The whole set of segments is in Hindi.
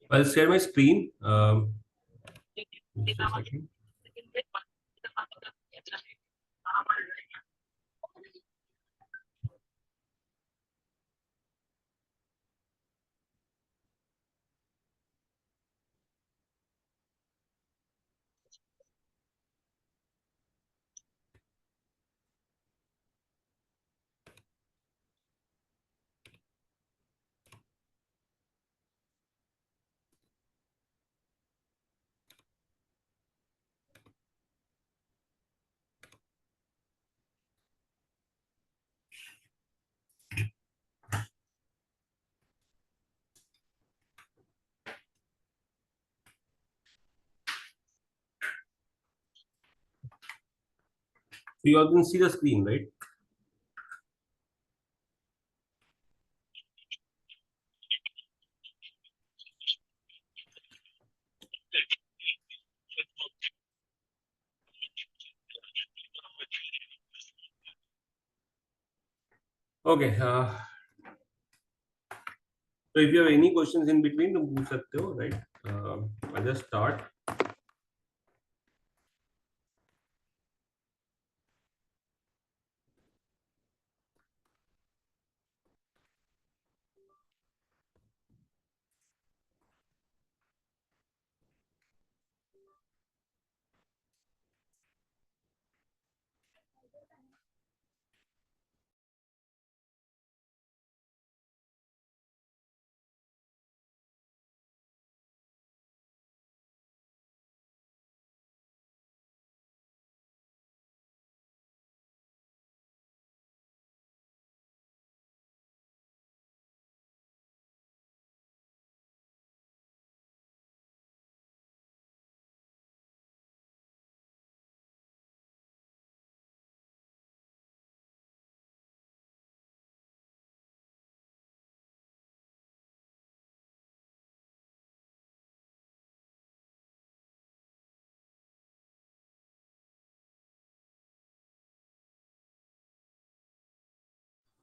I'll share my screen. Just a second. So you all can see the screen, right? Okay. So if you have any questions in between, तो पूछ सकते हो, right? I'll just start.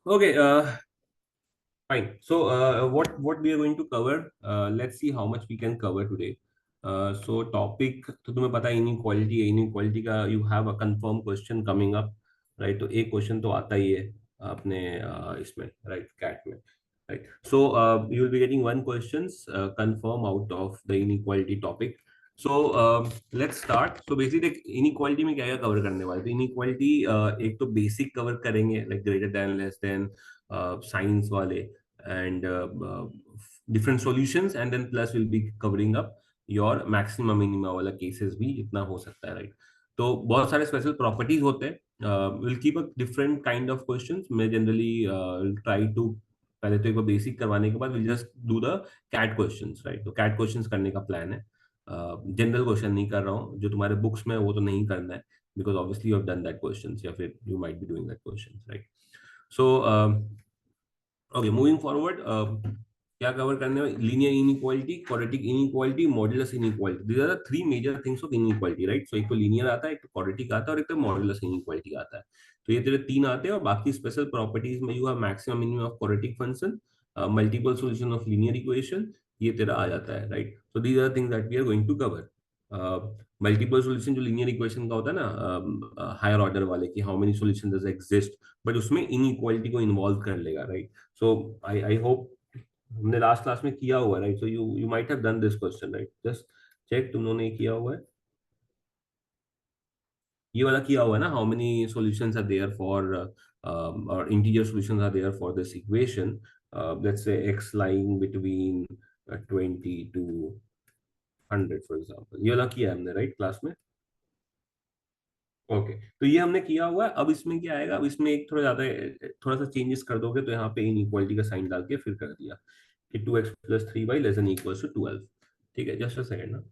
Okay. Fine. So, what we are going to cover? Let's see how much we can cover today. So topic तो तुम्हें पता है inequality है, inequality का you have a confirm question coming up, right? तो एक question तो आता ही है अपने इसमें, right? CAT में, right? So you will be getting one questions confirm out of the inequality topic. So let's start. So basically inequality में क्या क्या cover करने वाले? तो inequality एक तो basic cover करेंगे like greater than, less than, science वाले and different solutions, and then plus we'll be covering up your maximum minima वाला cases भी इतना हो सकता है, right? तो बहुत सारे स्पेशल प्रॉपर्टीज होते हैं. Will keep a different kind of questions. मैं जनरली ट्राई टू पहले तो एक बार बेसिक करवाने के बाद will just do the CAT questions, right? तो कैट क्वेश्चंस करने का प्लान है. जनरल क्वेश्चन नहीं कर रहा हूँ, जो तुम्हारे बुक्स में है, वो तो नहीं करना है because obviously you have done that questions या फिर you might be doing that questions, right? So okay, moving forward. क्या कवर करने में? Linear inequality, quadratic inequality, modulus inequality. These are the three major things of inequality, right? So एक तो लीनियर आता है, एक तो क्वाड्रेटिक आता है और एक तो मॉडुलस इनइक्वालिटी आता है. तो ये तेरे तीन आते हैं और बाकी स्पेशल प्रॉपर्टीज में you have maximum minimum of quadratic function, multiple solution of linear equation, ये तेरा आ जाता है, right? So these are things that we are going to cover. Multiple solution जो लीनियर इक्वेशन का होता है ना, हायर ऑर्डर वाले, कि how many solution does exist, but उसमें इनइक्वालिटी को इन्वॉल्व कर लेगा, राइट? सो आई होप हमने लास्ट क्लास में किया हुआ है, right? So you might have done this question, right? Just check तुम लोगों ने किया हुआ है. ये वाला किया हुआ है ना, how many solutions are there for, और integer solutions are there for this equation. Let's say X lying between 20 to 100 for example. ये वाला किया है हमने, राइट, क्लास में? ओके. तो ये हमने किया हुआ है. अब इसमें क्या आएगा? अब इसमें एक थोड़ा ज्यादा, थोड़ा सा चेंजेस कर दोगे तो यहाँ पे इनइक्वालिटी का साइन डाल के फिर कर दिया कि 2x+3y less than equals to 12. ठीक है, जस्ट अ सेकंड ना.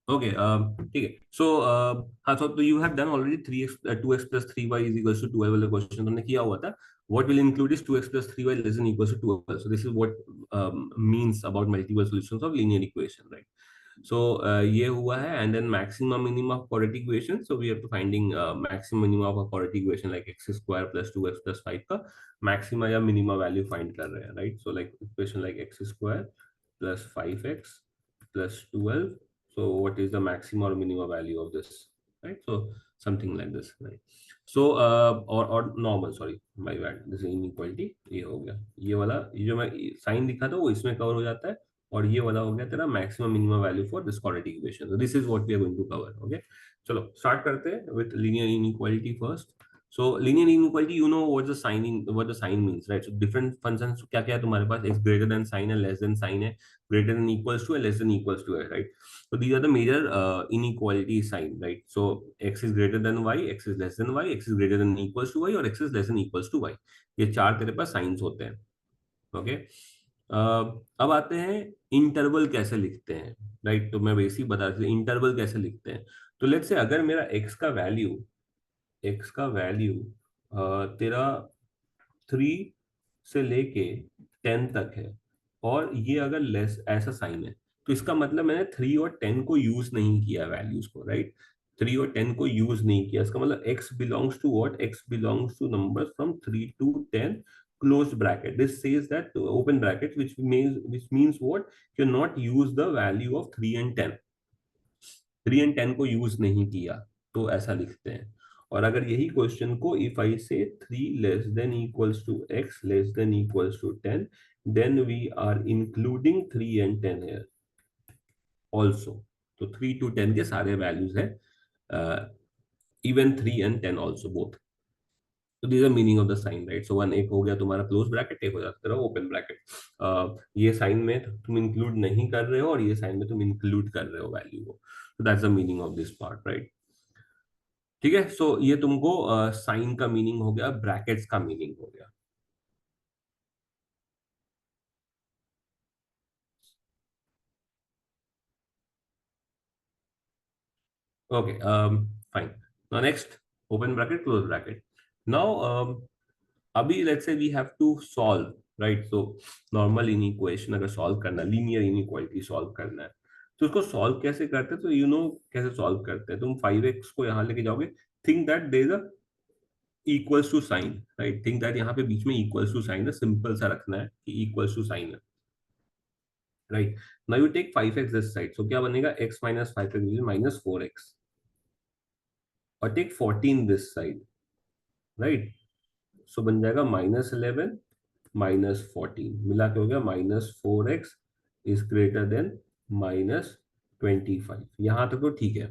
ओके, ठीक है। सो हाँ, तो you have done already 3x 2x plus 3y is equals to 12 वाला क्वेश्चन तुमने किया हुआ था। What will include is 2x plus 3y less than equals to 12, so this is what means about multiple solutions of linear equation, right? So ये हुआ है, and then maximum minimum of quadratic equation, so we have to finding maximum minimum of a quadratic equation like x square plus 2x plus 5 का maxima या minima value find कर रहे हैं, right? So like equation like x square plus 5x plus 12, so what is the maximum or minimum value of this, right? So something like this, right? So or normal, sorry my bad, this is inequality, ये हो गया, ये वाला ये जो मैं साइन दिखा था वो इसमें कवर हो जाता है, और ये वाला हो गया तेरा maximum minimum value for this quadratic equation. So this is what we are going to cover. Okay, चलो स्टार्ट करते हैं with linear inequality first. So linear inequality, you know what the sign in what the sign means, right? So different functions क्या क्या है तुम्हारे पास, एक्स ग्रेटर देन साइन है, लेस देन साइन है, ग्रेटर देन इक्वल्स टू है, लेस देन इक्वल्स टू है, right? So these are the major inequality sign, right? So x is greater than y, x is less than y, x is greater than equals to y, और x is less than equals to y। ये चार तेरे पास साइंस होते हैं। ओके, अब आते हैं इंटरवल कैसे लिखते हैं, राइट? तो मैं वैसे ही बता देता इंटरवल कैसे लिखते हैं। तो लेट्स से अगर मेरा x का वैल्यू तेरा 3 से लेके 10 तक है, और ये अगर लेस ऐसा साइन है, तो इसका मतलब मैंने 3 और 10 को यूज नहीं किया वैल्यूज को, राइट? 3 और 10 को यूज नहीं किया, इसका मतलब x belongs to what, x belongs to numbers from 3 to 10 closed bracket. This says that open bracket, which means what, you not use the value of 3 and 10, 3 and 10 को यूज नहीं किया, तो ऐसा लिखते हैं। और अगर यही क्वेश्चन को if I say 3 less than equals to x less than equals to 10, then we are including 3 and 10 here also। तो 3 to 10 के सारे वैल्यूज है, इवन 3 and 10 also both। तो this is meaning of the sign, right? So one, एक हो गया तुम्हारा क्लोज ब्रैकेट, एक हो जाता है ओपन ब्रैकेट। ये साइन में तुम इंक्लूड नहीं कर रहे हो, और ये साइन में तुम इंक्लूड कर रहे हो वैल्यू को। तो that's the meaning of this part, right? ठीक है, सो ये तुमको साइन का मीनिंग हो गया, ब्रैकेट्स का मीनिंग हो गया। Okay, fine. Now next, open bracket close bracket. Now अभी let's say we have to solve, right? So normal inequation अगर सॉल्व करना है, लीनियर इनइक्वालिटी सॉल्व करना है, तो उसको सॉल्व कैसे करते हैं? तो यू नो कैसे सॉल्व करते हैं। तुम 5x को यहाँ लेके जाओगे, think that there is a equals to sign, right? Think that यहाँ पे बीच में इक्वल्स टू साइन है, सिंपल सा रखना है कि इक्वल्स टू साइन है, right? Now you take 5x this side, so क्या बनेगा, x minus 5x minus 4x, और take 14 this side, right? So बन जाएगा -11 -14, मिला के हो गया -4x इज ग्रेटर देन -25। यहां तक तो ठीक है,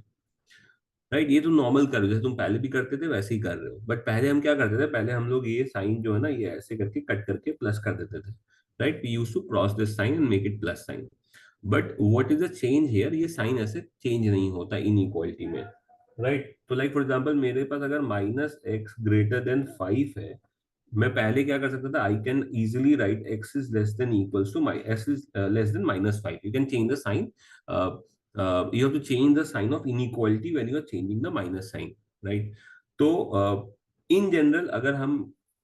राइट? ये तुम नॉर्मल कर रहे हो, जैसे तुम पहले भी करते थे वैसे ही कर रहे हो। बट पहले हम क्या करते थे, पहले हम लोग ये साइन जो है ना, ये ऐसे करके कट करके प्लस कर देते थे, right? We use to cross this sign and make it plus sign. But what is the change here, ये साइन ऐसे चेंज नहीं होता इनइक्वालिटी में, राइट? तो लाइक फॉर एग्जांपल मेरे पास अगर -x ग्रेटर देन 5 है, मैं पहले क्या कर सकता था, I can easily write x is less than equals to my s is less than -5। You can change the sign, you have to change the sign of inequality when you are changing the minus sign, right? तो in general अगर हम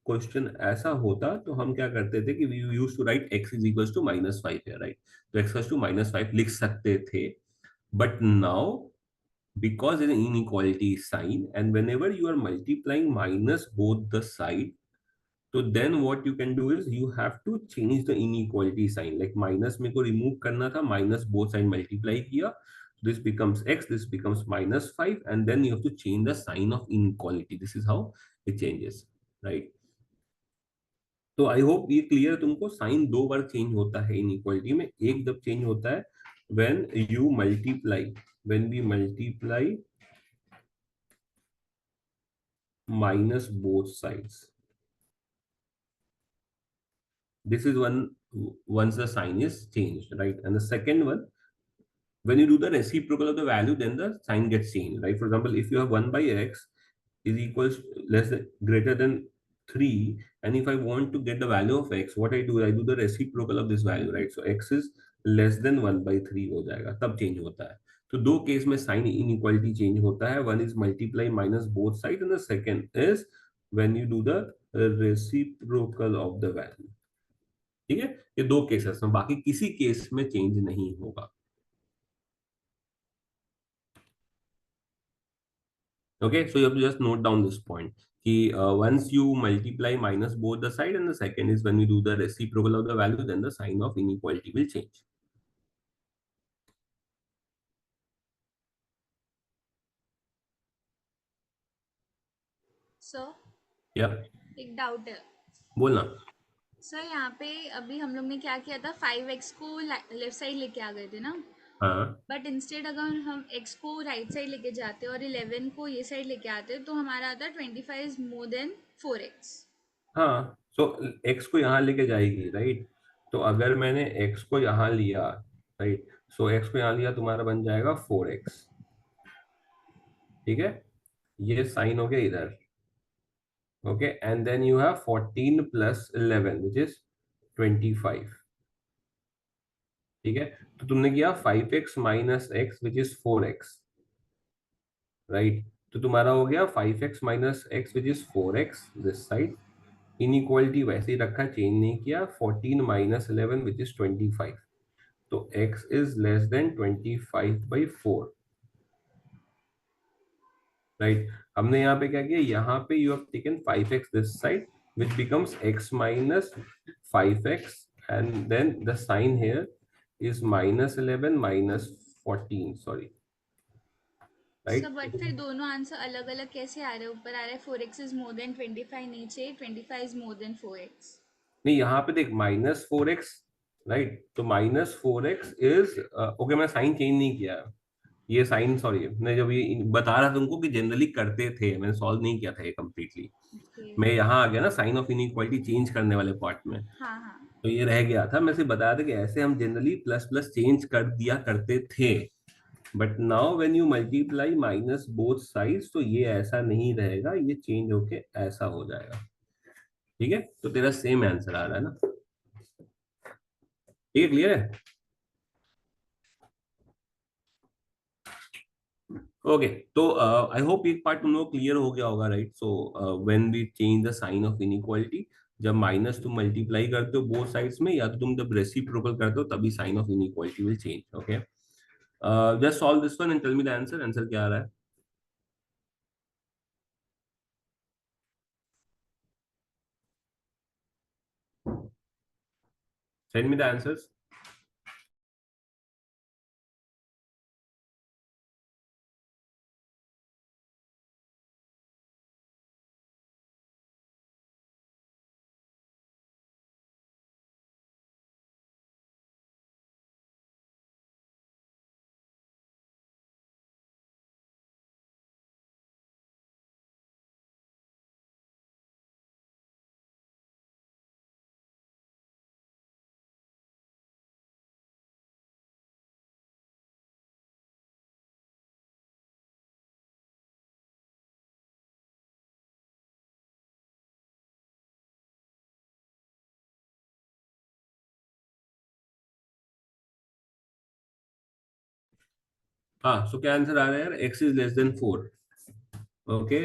क्वेश्चन ऐसा होता तो हम क्या करते थे कि we used to write x is equals to -5 है, right? तो x equals to -5 लिख सकते थे, but now because there is an inequality sign, and whenever you are multiplying minus both the side, तो then what you can do is you have to change the inequality sign. Like minus में को रिमूव करना था, माइनस बोथ साइड मल्टीप्लाई किया, this becomes x, this becomes -5, and then you have to change the sign of inequality. This is how it changes, right? तो आई होप ये क्लियर है तुमको। साइन दो बार चेंज होता है इनइक्वालिटी में, एक जब चेंज होता है when you multiply, when we multiply minus both sides, this is one, once the sign is changed, right? And the second one, when you do the reciprocal of the value, then the sign gets changed, right? For example, if you have 1 by x is equals less than greater than 3, and if I want to get the value of x, what I do, I do the reciprocal of this value, right? So x is less than 1 by 3 हो जाएगा, तब चेंज होता है। तो दो केस में साइन इनइक्वालिटी चेंज होता है. One is multiply minus both side and the second is when you do the reciprocal of the value. ठीक है, ये दो केसेस में, बाकी किसी केस में चेंज नहीं होगा. Okay, so you have to just note down this point. Once you multiply minus both the side, and the second is when we do the reciprocal of the value, then the sign of inequality will change. Sir Yeah, एक डाउट है बोलना. सर. यहाँ पे अभी हम लोग ने क्या किया था, 5x को लेफ्ट साइड लेके आ गए थे ना. हाँ बट इंस्टेड अगर हम x को राइट साइड लेके जाते और 11 को ये साइड लेके आते तो हमारा आता 25 इज मोर देन 4x. हाँ. सो x को यहाँ लेके जाएगी, राइट. तो अगर मैंने x को यहाँ लिया, राइट, सो x को यहाँ लिया, तुम्हारा बन जाएगा 4x. ठीक है, ये साइन हो गया इधर. Okay, and then you have 14 plus 11 which is 25. ठीक है, तो तुमने किया 5x minus x which is 4x, right. तो तुम्हारा हो गया 5x minus x which is 4x this side. Inequality वैसे ही रखा, चेंज नहीं किया. 14 माइनस 11 विच इज 25. तो x is less than 25/4, right. हमने यहाँ पे क्या किया, यहाँ पे you have taken 5x this side which becomes x minus 5x, and then the sign here is minus 11 minus 14, sorry, sir right. But फिर दोनों आंसर अलग अलग कैसे आ रहे हैं? ऊपर आ रहा है 4x इज मोर देन 25, नीचे 25 इज मोर देन 4x. नहीं, यहाँ पे देख -4x, राइट. तो -4x इज ओके. मैं साइन चेंज नहीं किया, ये साइन, सॉरी, मैं जब ये बता रहा था तुमको कि जनरली करते थे, मैंने सॉल्व नहीं किया था ये कम्प्लीटली. ओके. मैं यहाँ आ गया ना साइन ऑफ इनइक्वालिटी चेंज करने वाले पार्ट में. हाँ हाँ. तो ये रह गया था, मैं सिर्फ बताया था कि ऐसे हम जनरली प्लस प्लस चेंज कर दिया करते थे. But now when you multiply minus both sides, तो ये ऐसा नहीं रहेगा, ये चेंज होके ऐसा हो जाएगा. ठीक है, तो तेरा सेम आंसर आ रहा है ना. ये क्लियर है? ओके, तो आई होप एक पार्ट तुम लोग क्लियर हो गया होगा, right. So when we change the sign of inequality, जब माइनस तुम मल्टीप्लाई करते हो बोथ साइड्स में, या तो तुम जब रेसिप्रोकल करते हो, तभी sign of inequality will change. Okay, just solve this one and tell me the answer. Answer क्या आ रहा है? Send me the answers. हाँ, सो क्या आंसर आ रहा है यार? x is less than 4. Okay,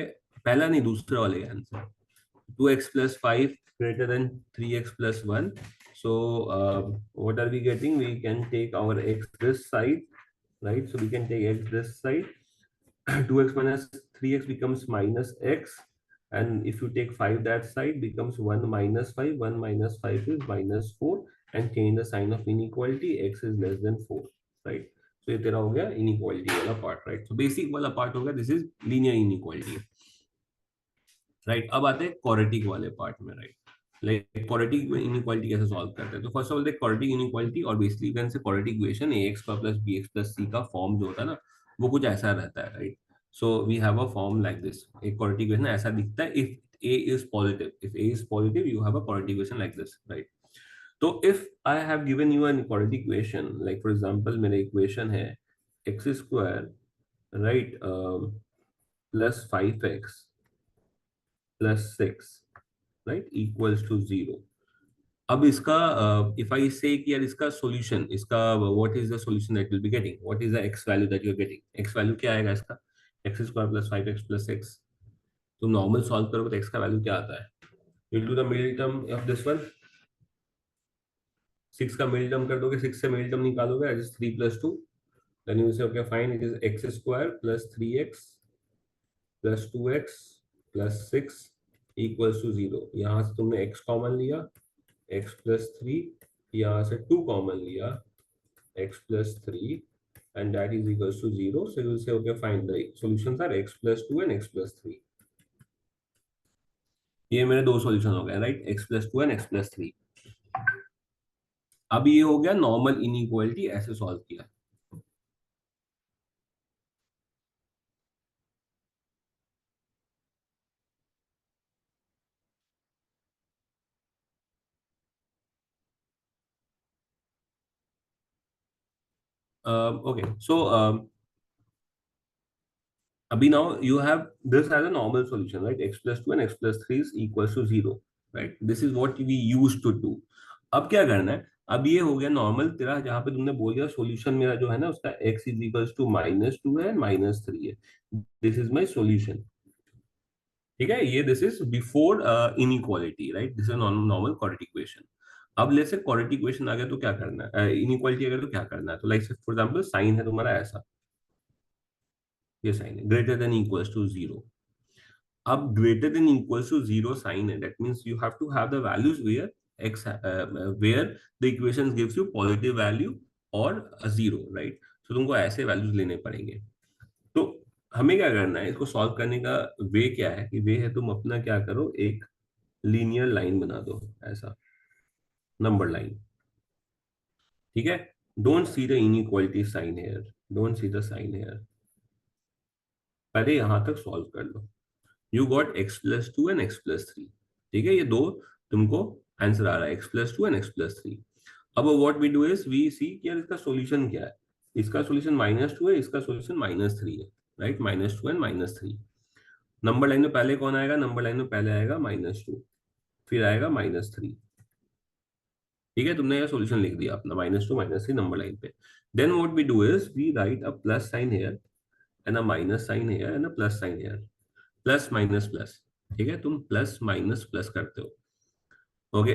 पहला नहीं, दूसरा वाले का answer. 2x plus 5 greater than 3x plus 1. So what are we getting? We can take our x this side, right? So we can take x this side. 2x minus 3x becomes minus x. And if you take 5 that side, becomes 1 minus 5. 1 minus 5 is minus 4. And change the sign of inequality. X is less than 4, right? So ये तेरा हो गया inequality वाला part, right? So basic वाला part हो गया. This is linear inequality. Right. अब आते हैं क्वाड्रेटिक वाले पार्ट में, राइट. लाइक क्वाड्रेटिक इनइक्वालिटी कैसे सॉल्व करते हैं? तो फर्स्ट ऑफ ऑल देख, क्वाड्रेटिक इनइक्वालिटी और basically can say quadratic equation ax square plus bx plus c का फॉर्म जो होता है ना, वो कुछ ऐसा रहता है, right. So we have a form like this. एक क्वाड्रेटिक इक्वेशन ऐसा दिखता है. इफ a is positive, if a is positive, you have a quadratic equation like this, right? So if I have given you an quadratic equation, like for example मेरा इक्वेशन है x square, right, plus 5x plus 6, right, equals to 0. अब इसका इफ आई से कि यार इसका सॉल्यूशन, इसका what is the solution that will be getting, what is the x value that you are getting, x value क्या आएगा इसका, x square plus 5x plus x. तुम नॉर्मल सॉल्व करोगे तो एक्स का वैल्यू क्या आता है, you do the middle term of this one, 6 का मिडिल टर्म कर दोगे, 6 से मिडिल टर्म निकालोगे, that is 3 plus 2, then you से okay fine it is x square plus 3x plus 2x plus 6 equals to 0। यहाँ से तुमने x कॉमन लिया, x प्लस 3, यहाँ से 2 कॉमन लिया, x plus 3, and that is equals to 0. So you will say, okay, fine. The solutions are x plus 2 and x plus 3. ये मेरे दो सॉल्यूशन हो गए, right, x plus 2 and x plus 3। अब ये हो गया नॉर्मल इनइक्वालिटी, ऐसे सॉल्व किया। ओके सो अभी now you have this as a normal solution, right, x plus 2 and x plus 3 is equals to 0, right, this is what we used to do. अब क्या करना है, अब ये हो गया नॉर्मल तेरा, जहां पे तुमने बोल दिया सॉल्यूशन मेरा जो है ना उसका x इज इक्वल्स टू -2 है, -3 है, दिस इज माय सॉल्यूशन। ठीक है, ये this is before inequality, right, this is normal quadratic equation. अब लेट्स से क्वाड्रेटिक इक्वेशन आ गया तो क्या करना है, इनइक्वालिटी आ गया तो क्या करना है, तो लाइक फॉर एग्जांपल साइन है तुम्हारा ऐसा, ये साइन है ग्रेटर देन इक्वल्स टू 0। अब greater than equals to 0 sign है, that means you have to have the values where x where the equation gives you positive value और 0, राइट, तो तुमको ऐसे वैल्यूज लेने पड़ेंगे। तो हमें क्या करना है, इसको सॉल्व करने का वे क्या है, कि वे है तुम अपना क्या करो, एक लीनियर लाइन बना दो ऐसा, नंबर लाइन। ठीक है, don't see the inequality sign here, don't see the sign here, पहले यहां तक सॉल्व कर लो। You got x plus 2 and x plus 3। ठीक है, ये दो तुमको आंसर आ रहा है, x plus 2 and x plus 3। अब what we do is we see कि यार इसका सॉल्यूशन क्या है, इसका सॉल्यूशन -2 है, इसका सॉल्यूशन -3 है, राइट, -2 एंड -3। नंबर लाइन में पहले कौन आएगा, नंबर लाइन में पहले आएगा -2, फिर आएगा -3। ठीक है, तुमने ये सॉल्यूशन लिख दिया अपना, -2 -3 नंबर लाइन पे। Then what we do is we write a plus sign here and a minus sign here and a plus sign here, plus minus plus. ठीक है, तुम प्लस माइनस प्लस करते हो। ओके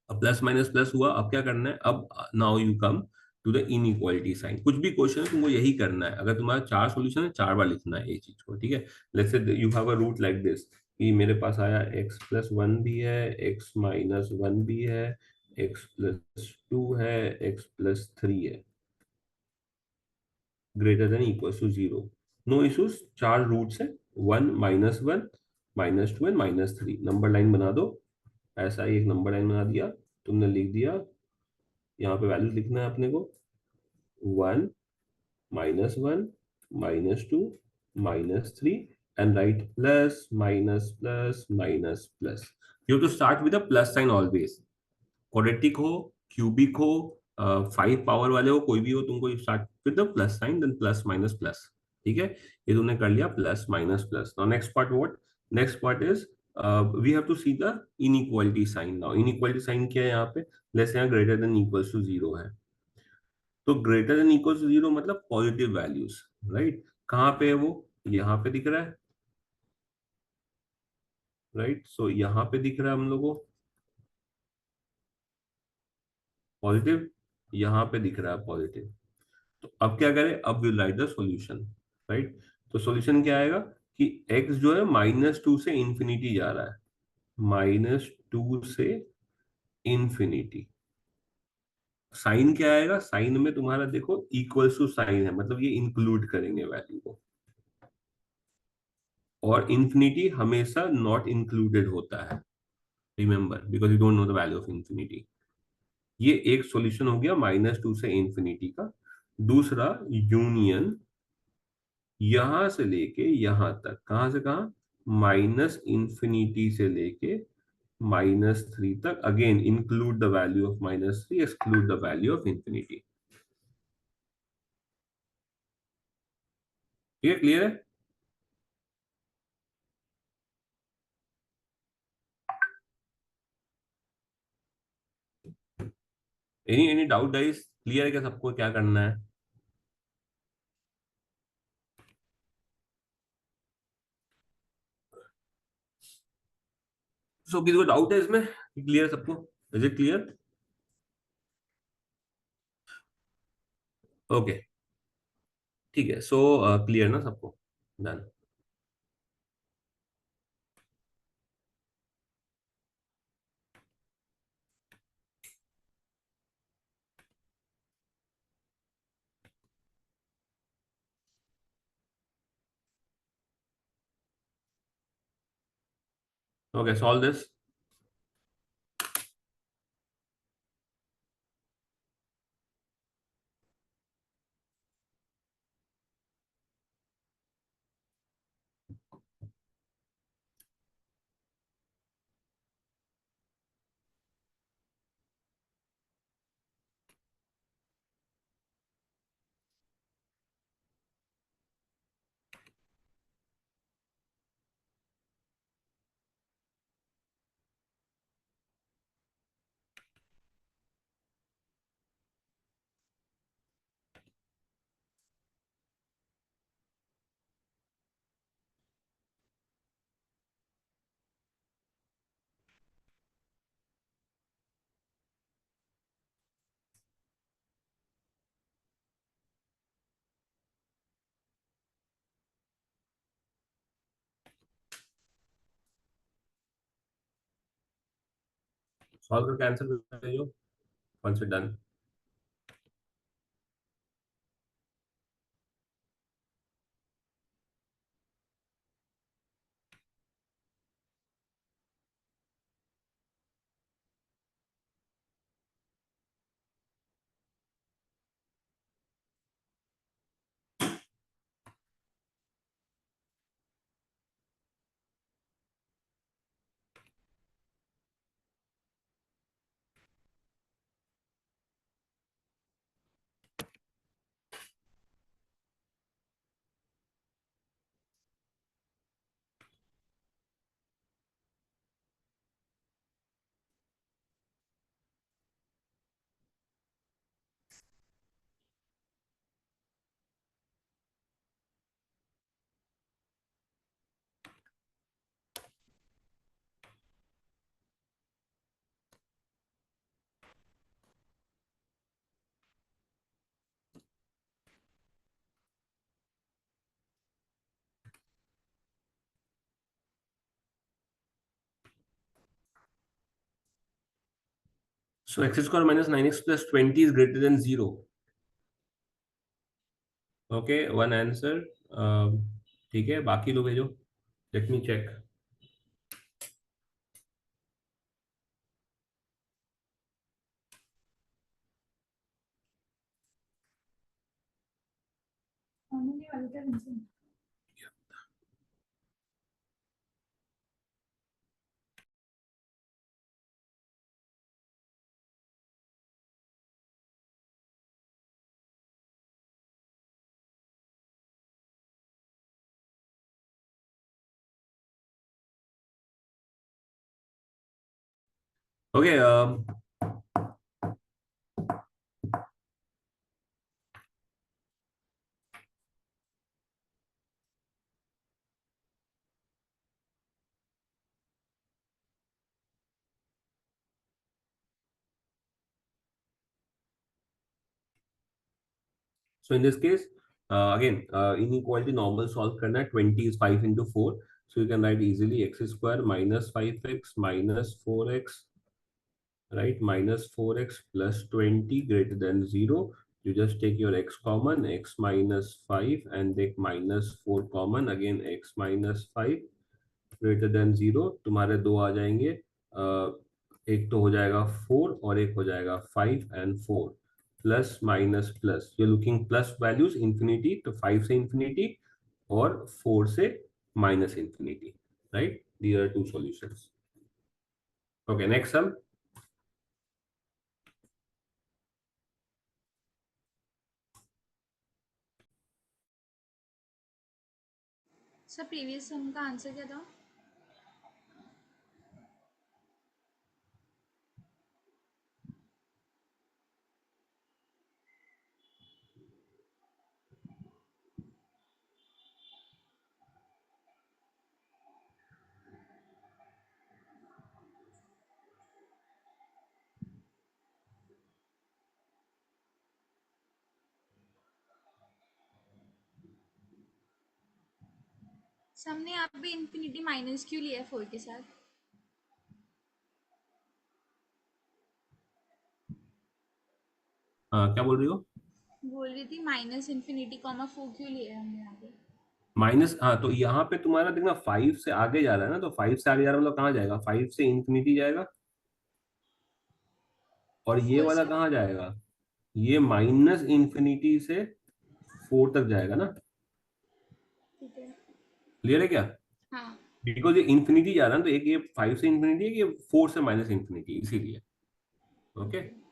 अब प्लस माइनस प्लस हुआ, अब क्या करना है, अब now you come to the inequality sign. कुछ भी क्वेश्चन है तुमको यही करना है, अगर तुम्हारा चार सॉल्यूशन है, चार बार लिखना है ये चीज को। ठीक है, let's say you have a root like this, कि मेरे पास आया x+1 भी है, x-1 भी है, x+2 है, x+3 है, greater than equal to 0, no issues, चार रूट्स है, 1 -1 -2 एंड -3। नंबर लाइन बना दो, ऐसा ही एक नंबर लाइन बना दिया, तुमने लिख दिया, यहाँ पे वैल्यूज लिखना है अपने को, 1 -1 -2 -3 and right plus minus plus minus plus. You to start with a plus sign always, quadratic हो, क्यूबिक हो, 5 पावर वाले हो, कोई भी हो, तुमको start with the plus sign then plus minus plus. ठीक है, ये तुमने कर लिया plus minus plus. Now next part what, next part is we have to see the inequality sign. Now inequality sign क्या है यहाँ पे, जैसे यहाँ ग्रेटर देन इक्वल्स टू 0 है, तो ग्रेटर देन इक्वल्स टू 0 मतलब पॉजिटिव वैल्यूज, राइट, कहाँ पे है वो, यहाँ पे दिख रहा है, राइट, सो यहाँ पे दिख रहा है हम लोगों को पॉजिटिव, यहाँ पे दिख रहा है पॉजिटिव। तो अब क्या करें, अब will write the solution, right, तो सॉल्यूशन क्या आएगा कि x जो है -2 से इंफिनिटी जा रहा है, -2 से इंफिनिटी। साइन क्या आएगा, साइन में तुम्हारा देखो इक्वल्स टू साइन है, मतलब ये इंक्लूड करेंगे वैल्यू को, और इंफिनिटी हमेशा नॉट इंक्लूडेड होता है, remember, because you don't know the value of infinity. ये एक सॉल्यूशन हो गया -2 से इंफिनिटी का। दूसरा यूनियन यहां से लेके यहां तक, कहां से कहां, माइनस इंफिनिटी से लेके -3 तक, again include the value of -3, exclude the value of infinity. ठीक है, क्लियर है। Any doubt guys? क्लियर है क्या सबको क्या करना है? सो किसी को डाउट है इसमें? क्लियर सबको? Is it clear? ओके, ठीक है। सो क्लियर ना सबको? Done. Okay, solve this. Solve करके आंसर भेजो once it done. So x square minus 9x plus 20 is greater than 0। Okay, one answer. ठीक है, बाकी लोग भेजो। Let me check. Okay, so in this case, again, inequality normal solve करना है। 20 is 5 into 4, so you can write easily x square minus 5x minus 4x, right? Minus 4x plus 20 greater than 0. You just take your x common, x minus 5, and take minus 4 common, again x minus 5 greater than 0। तुम्हारे दो आ जाएंगे, एक तो हो जाएगा 4 और एक हो जाएगा 5 and 4। Plus minus plus, you looking plus values infinity, तो 5 से इंफिनिटी और 4 से minus infinity, right? These are two solutions. Okay, next sum. Sir previous sum का आंसर क्या था? हमने यहाँ पे इन्फिनिटी माइनस क्यों लिया है 4 के साथ? हाँ, क्या बोल रही हो? बोल रही थी माइनस इन्फिनिटी कॉमा 4 क्यों लिया है हमने यहाँ पे? माइनस, हाँ, तो यहाँ पे तुम्हारा देखना 5 से आगे जा रहा है ना, तो 5 से आगे जा रहा है मतलब कहाँ जाएगा? 5 से इंफिनिटी जाएगा। और ये 4 वाला से? कहाँ जाएगा? ये माइनस इंफिनिटी से 4 तक जाएगा ना। ठीक है। क्लियर है क्या? हाँ। बिकॉज ये इंफिनिटी जा रहा है ना, तो एक ये 5 से इंफिनिटी है, ये 4 से माइनस इंफिनिटी, इसीलिए। Okay. Okay.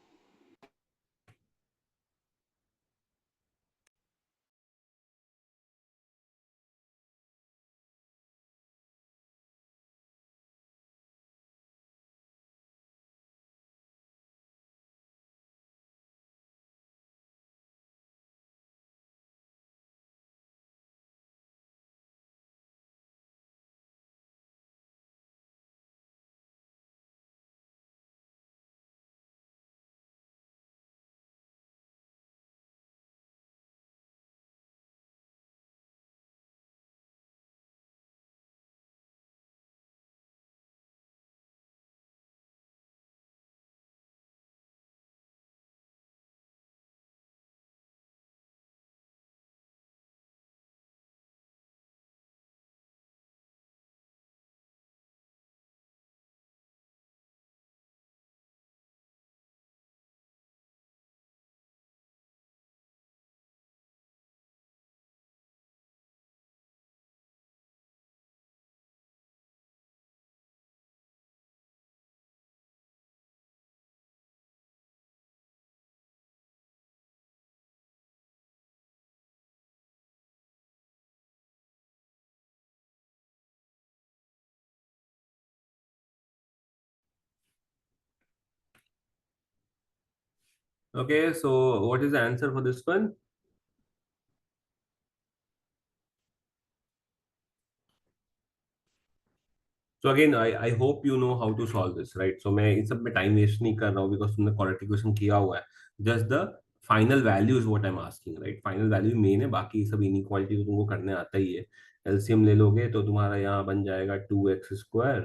Okay, so what is the answer for this one? So again, I hope you know how to solve this, right? So मैं इन सब में टाइम वेस्ट नहीं कर रहा हूँ, बिकॉज तुमने क्वाड्रेटिक क्वेश्चन किया हुआ है। Just the final value is what I am asking, right? Final value main है, बाकी सब इनइक्वालिटी तो तुमको करने आता ही है। एलसीएम ले लोगे तो तुम्हारा यहाँ बन जाएगा 2x square,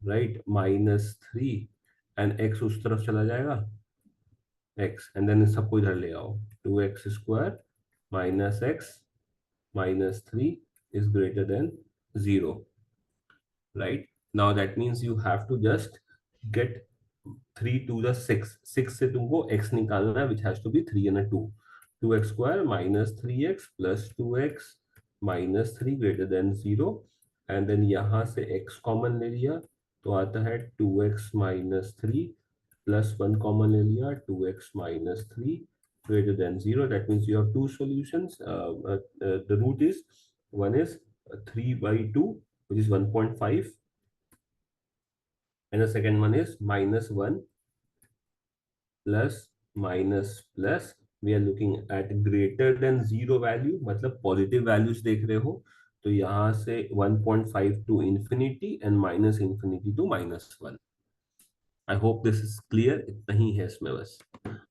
right, -3, and x उस तरफ चला जाएगा, x, एंड देन सबको इधर ले आओ। 2x square minus x -3 is greater than 0, right? Now that means you have to just get 3 to the 6, 6 से तुमको x निकालना है, which has to be 3 and a 2। 2x square minus 3x plus 2x minus 3 greater than 0, and then यहाँ से x कॉमन ले लिया तो आता है 2x minus 3 plus 1 कॉमन ले लिया, 2x minus 3 greater than 0। That means you have two solutions. The root is, one is 3 by 2, which is 1.5, and the second one is -1 plus minus plus। We are looking at greater than 0 value, मतलब पॉजिटिव वैल्यूज देख रहे हो, तो यहाँ से 1.5 to infinity and minus infinity to -1। I hope this is clear, इतना ही है इसमें बस।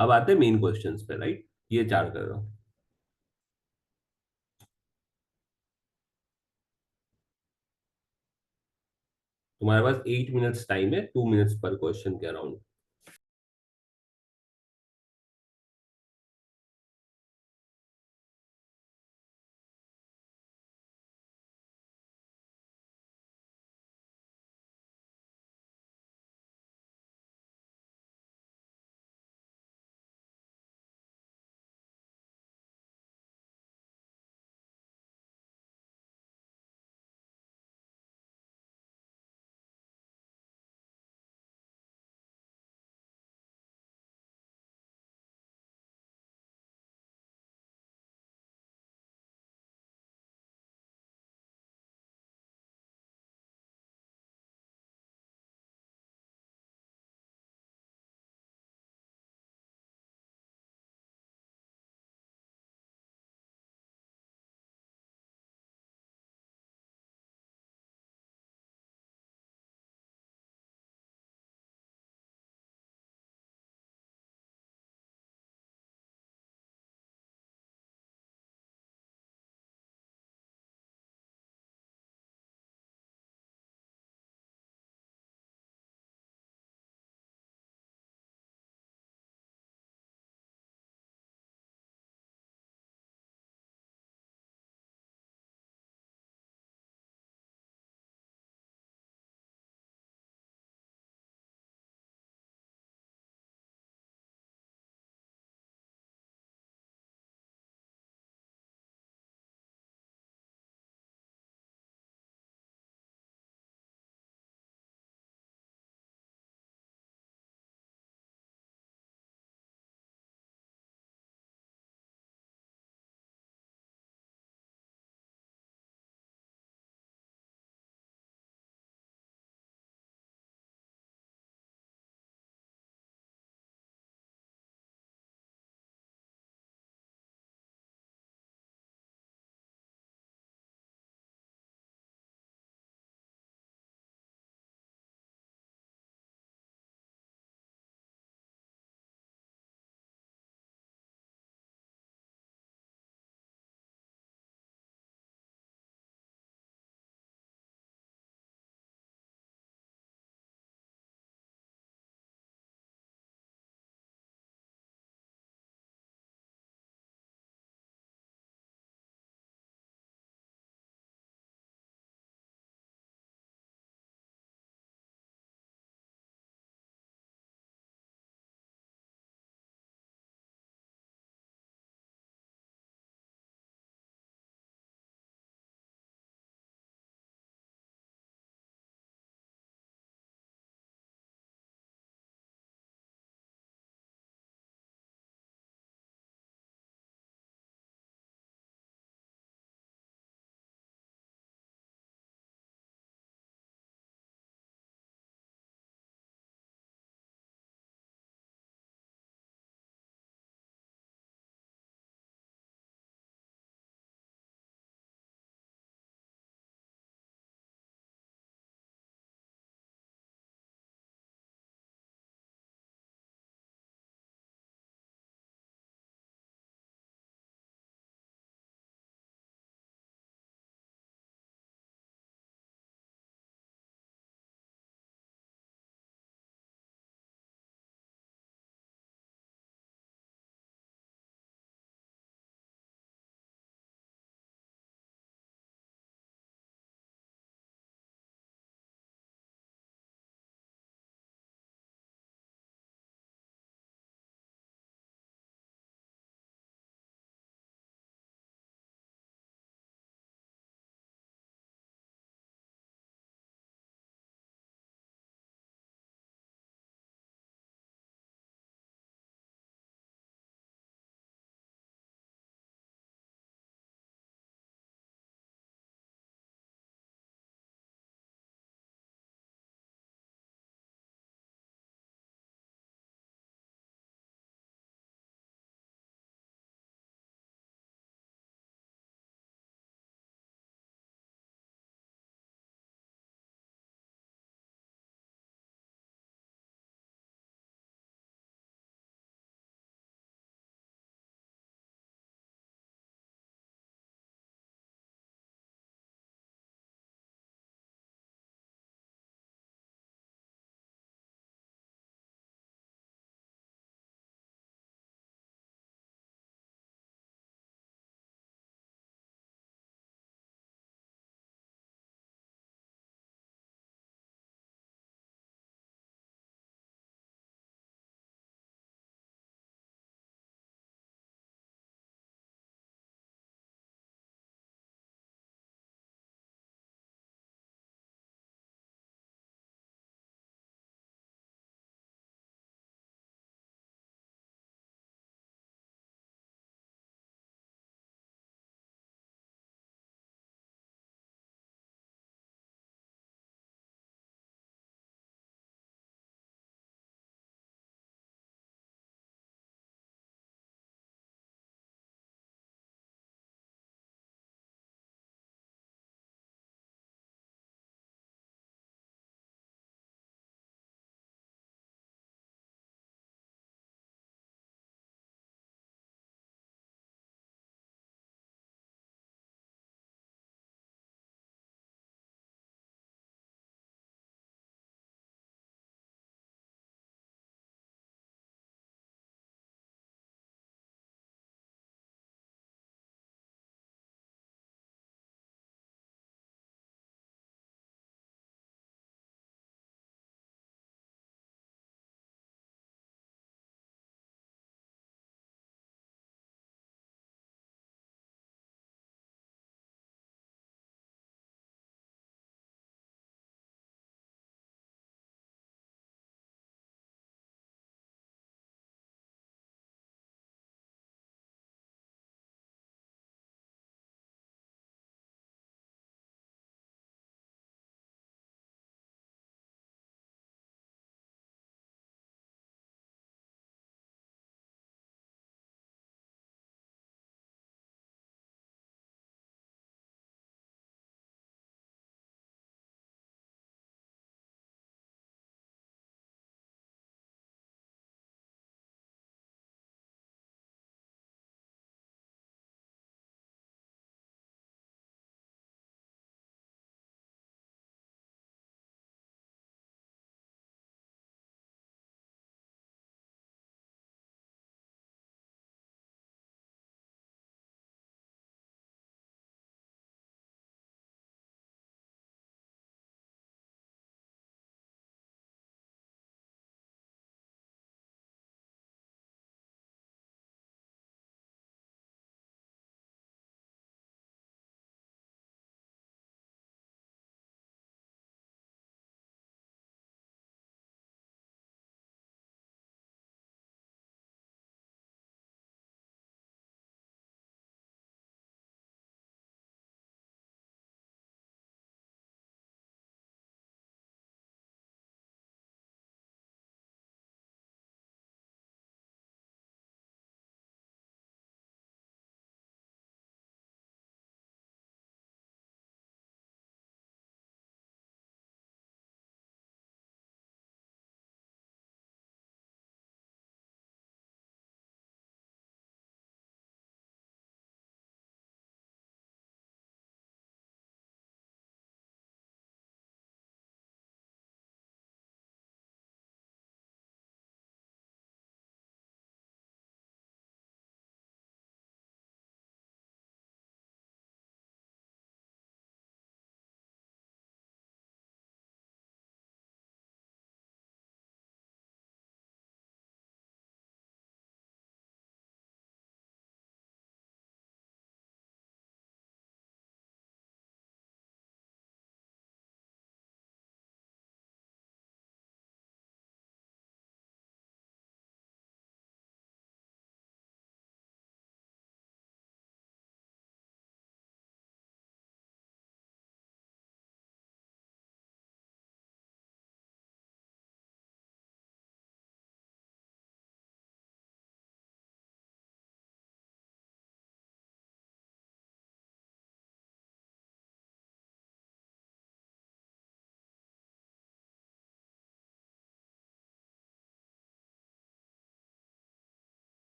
अब आते हैं मेन क्वेश्चंस पे, राइट? ये चार कर रहा हूँ। तुम्हारे पास 8 मिनट्स टाइम है, 2 मिनट्स पर क्वेश्चन के अराउंड।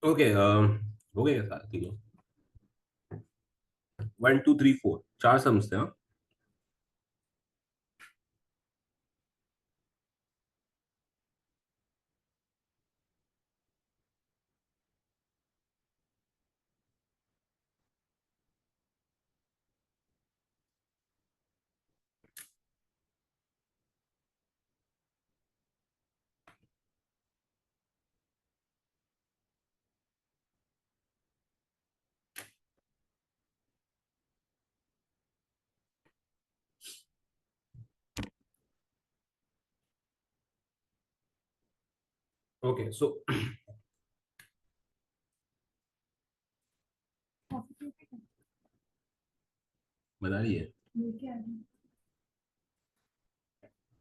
ओके, हो गए सारे तीनों? 1 2 3 4 चार समझते हैं, हाँ? ओके, सो बता रही है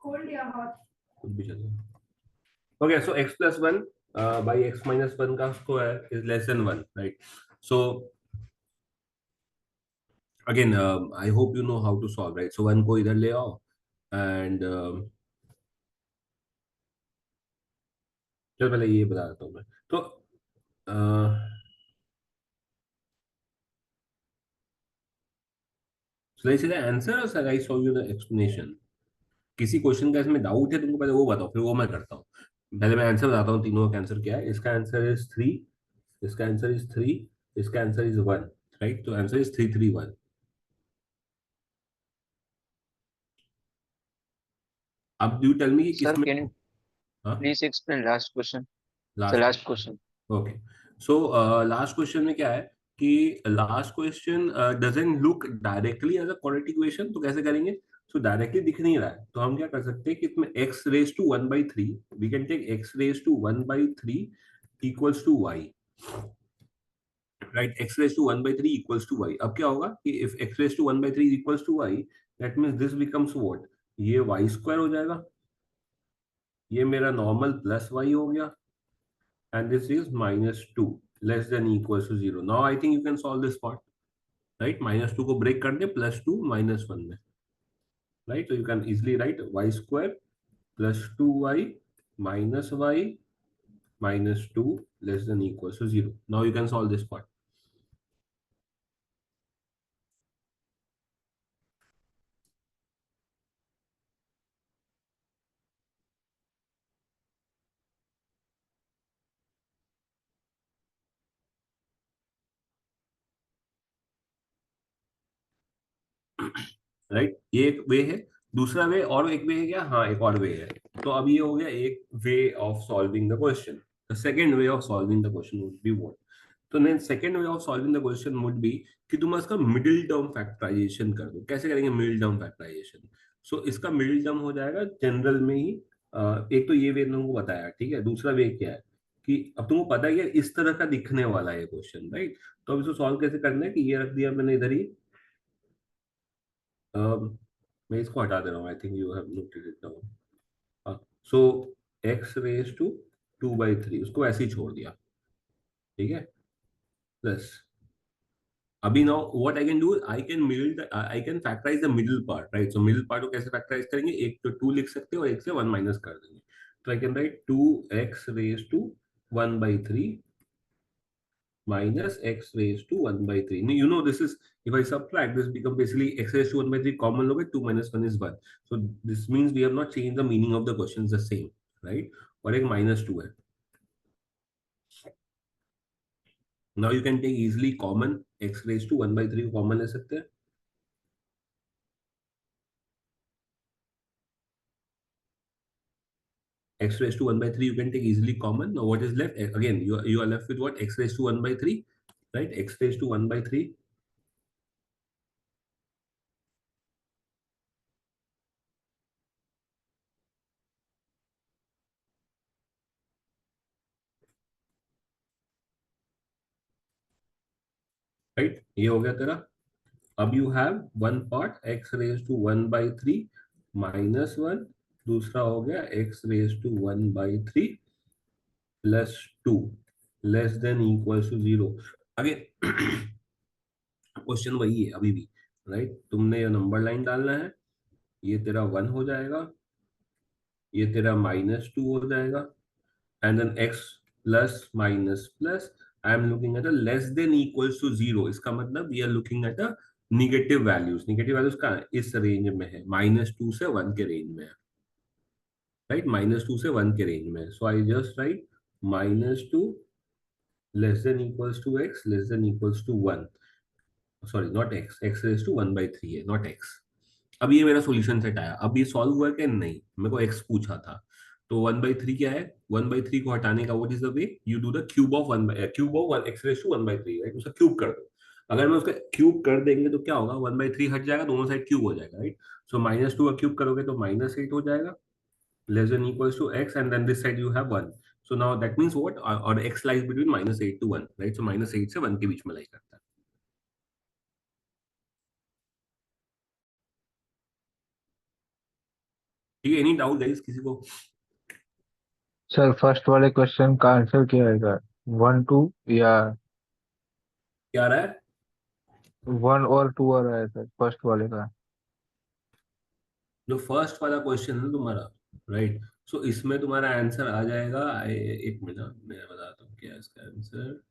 कुछ भी चलो। Okay, so x plus one by X minus one का square is less than one, right? So again I hope you know how to solve, right? So one को इधर ले आओ एंड चलो पहले ये बता देता हूँ मैं। तो सीधा आंसर और sir I show you the explanation. किसी क्वेश्चन का इसमें डाउट है तुमको, पहले वो बताओ, फिर वो मैं करता हूँ। पहले मैं आंसर बताता हूँ तीनों का आंसर क्या है। इसका आंसर इज थ्री, इसका आंसर इज थ्री, इसका आंसर इज वन, राइट? तो आंसर इज 3 3 1। अब यू टेल मी कि Sir, किसमें। can you हाँ, please explain last question? The last. last question. Okay, so last question में क्या है कि last question doesn't look directly as a quadratic equation. तो कैसे करेंगे? सो डायरेक्टली दिख नहीं रहा है, तो हम क्या कर सकते हैं कि इसमें x raise to one by three, we can take x raise to one by three equals to y, right? X raise to one by three equals to y. अब क्या होगा कि if x raise to one by three equals to y, that means this becomes what, ये वाई स्क्वायर हो जाएगा, ये मेरा नॉर्मल प्लस वाई हो गया, and this is minus 2 less than equals to 0. Now I think you can solve this part, right? Minus 2 को break कर दे plus 2 minus 1 में, right? So you can easily write y square plus 2y minus y minus 2 less than equals to 0. Now you can solve this part. Right, ये एक वे है। दूसरा वे और एक वे है क्या? हाँ, एक और वे है। तो अब ये हो गया एक way of solving the question. The second way of solving the question would be what? तो next second way of solving the question would be कि तुम इसका मिडिल टर्म फैक्टराइजेशन कर दो। कैसे करेंगे मिडिल टर्म फैक्टराइजेशन? सो इसका मिडिल टर्म हो जाएगा जनरल में ही। एक तो ये वे तुमको बताया, ठीक है। दूसरा वे क्या है कि अब तुमको पता है कि इस तरह का दिखने वाला है क्वेश्चन, राइट? तो अब इसको सॉल्व कैसे करना है कि ये रख दिया मैंने इधर ही। मैं इसको हटा दे रहा हूँ, I think you have noted it down. So x raise to two by three उसको ऐसे ही छोड़ दिया, ठीक है। प्लस अभी now what I can do, I can factorise the middle part, right? So middle part को कैसे फैक्टराइज करेंगे? एक तो टू लिख सकते हैं और एक से वन माइनस कर देंगे। तो I can write two x raise to one by three minus x raised to 1 by 3. Now, you know, this is, if I subtract, this become basically x raised to 1 by 3 common log, 2 minus 1 is 1. So this means we have not changed the meaning of the questions the same, right? और एक minus 2 है. Now you can take easily common x raised to 1 by 3 को common ले सकते हैं. X raised to 1 by 3 you can take easily common. Now what is left? Again, you are left with what? X raised to 1 by 3, right? X raised to 1 by 3. Right? ये हो गया तेरा। अब you have one part x raise to one by three minus one, दूसरा हो गया x raise to one by three plus two less than equal to zero. Again question वही है अभी भी, राइट? तुमने ये नंबर लाइन डालना है, ये तेरा वन हो जाएगा, ये तेरा माइनस टू हो जाएगा, and then x plus minus plus, I am looking at a less than equals to zero, इसका मतलब we are looking at a negative values. Negative values का इस रेंज में है, -2 से 1 के रेंज में है, राइट, -2 से 1 के रेंज में। So I just write -2 less than equals to X less than equals to 1, sorry not X, X raise to 1/3 है, नॉट एक्स। अब ये मेरा सॉल्यूशन सेट आया, अब ये सॉल्व हुआ कि नहीं, मेरे को एक्स पूछा था। तो 1/3 क्या है, 1/3 को हटाने का what is the way, you do the cube of cube of 1 x raise to 1/3, right, उसका क्यूब कर दो। अगर मैं उसका क्यूब कर देंगे तो क्या होगा, 1/3 हट जाएगा, दोनों साइड क्यूब हो जाएगा, राइट। सो -2 का क्यूब करोगे तो -8 हो जाएगा, less than equals to X, and then this side you have 1। So now that means what, और X lies between -8 to 1, right. So -8 से 1 के बीच में लाई करता है। ठीक है, एनी डाउट गाइस किसी को? सर फर्स्ट वाले क्वेश्चन का आंसर क्या आएगा? 1 2 या क्या आ रहा है? 1 और 2 आ रहा है सर फर्स्ट वाले का। जो फर्स्ट वाला क्वेश्चन है तुम्हारा, राइट, सो इसमें तुम्हारा आंसर आ जाएगा, एक मिनट मैं बताता हूँ क्या है इसका आंसर।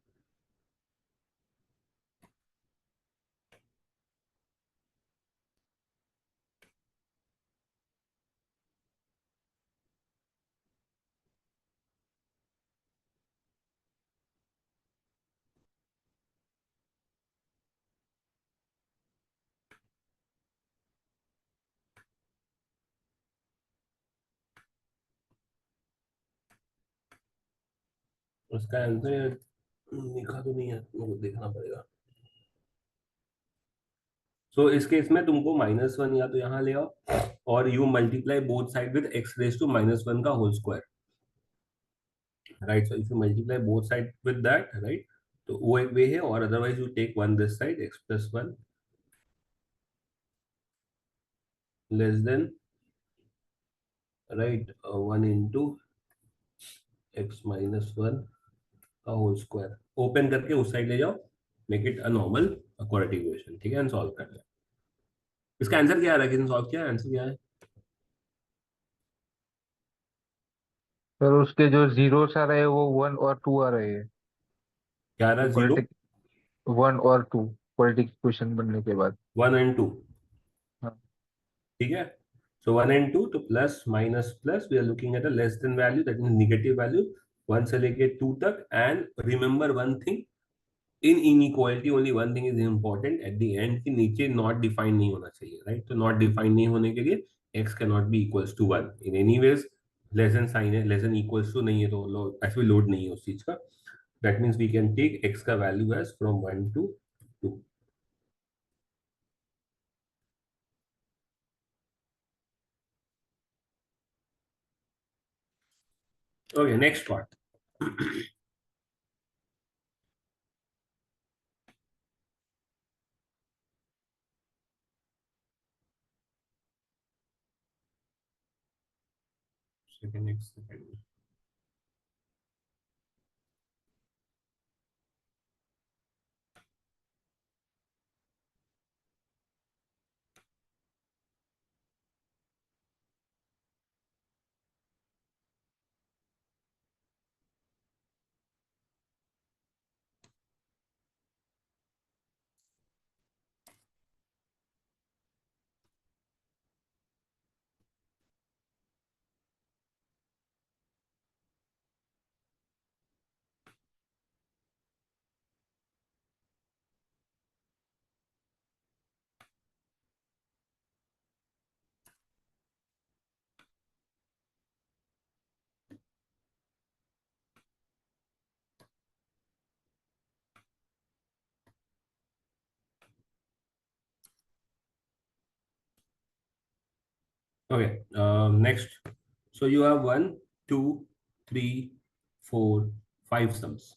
उसका आंसर लिखा तो नहीं है, मुझे देखना पड़ेगा। सो इस केस में तुमको -1 या तो यहाँ ले आओ, और you multiply both side with x raise to -1 का whole square, right. So if you multiply both side with that, right, तो वो एक वे है, और otherwise you take 1 this side, x+1 less than, right, 1 into x-1 का होल स्क्वायर, ओपन करके उस साइड ले जाओ, make it a normal quadratic equation, ठीक है, एंड सॉल्व कर ले। इसका आंसर क्या आ रहा है, किसने सॉल्व किया, आंसर क्या है? सर उसके जो जीरोस आ रहे हैं वो 1 और 2 आ रहे हैं। क्या आ रहा है, 0, क्वालिटी 1 और 2 क्वालिटी क्वेश्चन बनने के बाद। 1 and 2, हाँ ठीक है। सो 1 and 2, तो plus minus plus, we are looking at a less than value, that mean negative value, 1 से लेके 2 तक। And remember one thing, in inequality only one thing is important at the end, कि नीचे नॉट डिफाइन नहीं होना चाहिए, राइट। तो नॉट डिफाइन नहीं होने के लिए x can not be equals to 1 in any ways, less than sign है, लेस देन इक्वल्स टू नहीं है, तो ऐसे भी लोड नहीं है उस चीज का। That means we can take X का value as from 1 to 2। Okay, next part. Second next second. Okay, next. So you have 1, 2, 3, 4, 5 sums.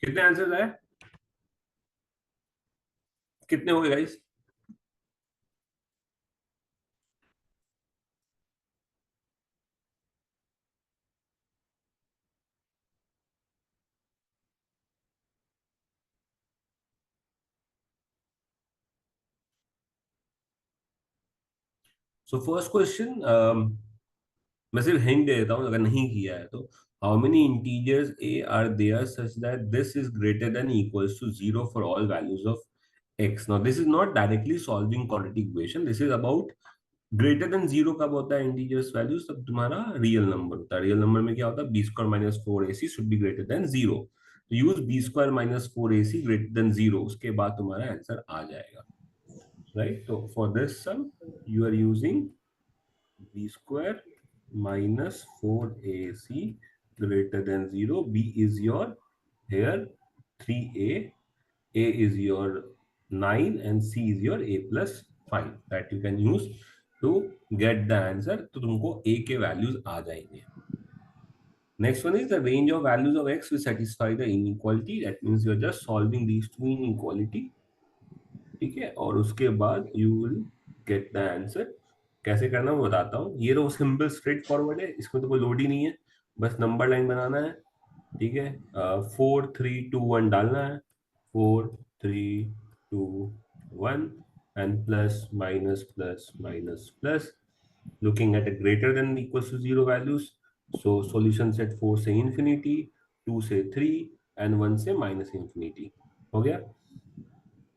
कितने आंसर आए, कितने हो गए गाइस? सो फर्स्ट क्वेश्चन, मैं सिर्फ हिंट दे देता हूँ अगर नहीं किया है तो। How many integers a are there such that this is greater than equals to zero for all values of x? Now this is not directly solving quadratic equation, this is about greater than zero कब होता है इंटीजर्स वैल्यूज, तब तुम्हारा रियल नंबर होता है। रियल नंबर में क्या होता है, B square minus four A C should be greater than zero. तो use B square minus four A C greater than zero, उसके बाद तुम्हारा आंसर आ जाएगा, राइट? तो for this sum you are using b square minus 4ac greater than 0. B is your here 3a, a is your 9 and c is your a plus 5 that you can use to get the answer. तो तुमको a के values आ जाएंगे. Next one is the range of values of x will satisfy the inequality. That means you are just solving these two inequality. ठीक है, और उसके बाद you will get the answer. कैसे करना मैं बताता हूँ। ये तो सिंपल स्ट्रेट फॉरवर्ड है, इसमें तो कोई लोड ही नहीं है, बस नंबर लाइन बनाना है। ठीक है, 4 3 2 1 डालना है, 4 3 2 1 and plus minus plus minus plus, looking at a greater than equals to 0 values. So solution set 4 से infinity, 2 से 3 and 1 से माइनस infinity हो गया।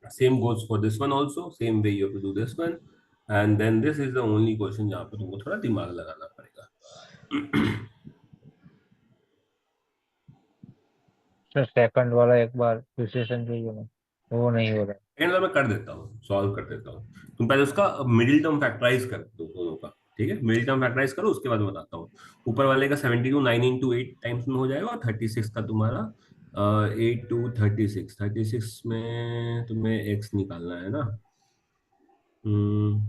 Same goes for this one also, same way you have to do this one, and then this is the only question जहाँ पे तुमको थोड़ा दिमाग लगाना पड़ेगा। सर सेकंड वाला एक बार फिर से समझाइए ना, वो नहीं हो रहा है। एंड मैं कर देता हूँ, सॉल्व कर देता हूँ। तुम पहले उसका मिडिल टर्म फैक्टराइज कर दो दोनों का, ठीक है? मिडिल टर्म फैक्टराइज करो, उसके बाद मैं बताता हूँ। ऊपर वाले का 72 9 इंटू 8 टाइम्स में हो जाएगा, और 36 का तुम्हारा 8 टू 36, 36 में तुम्हें एक्स निकालना है ना। हम्म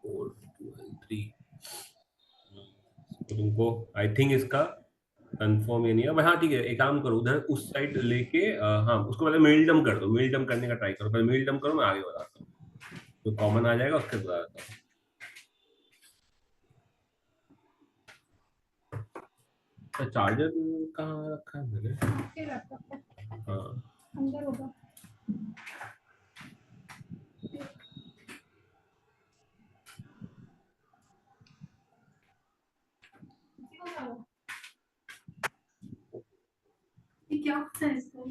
4 12 3, तो तुमको आई थिंक इसका कंफर्म ये नहीं है, बट हाँ ठीक है, एक काम करो, उधर उस साइड लेके हाँ उसको पहले मिडिल टर्म कर दो, मिडिल टर्म करने का ट्राई करो, पहले मिडिल टर्म करो, मैं आगे बताता हूँ। तो कॉमन आ जाएगा, उसके बाद बताता हूँ। चार्जर कहाँ रखा है मैंने? हाँ अंदर होगा। ये क्या होता है इसको?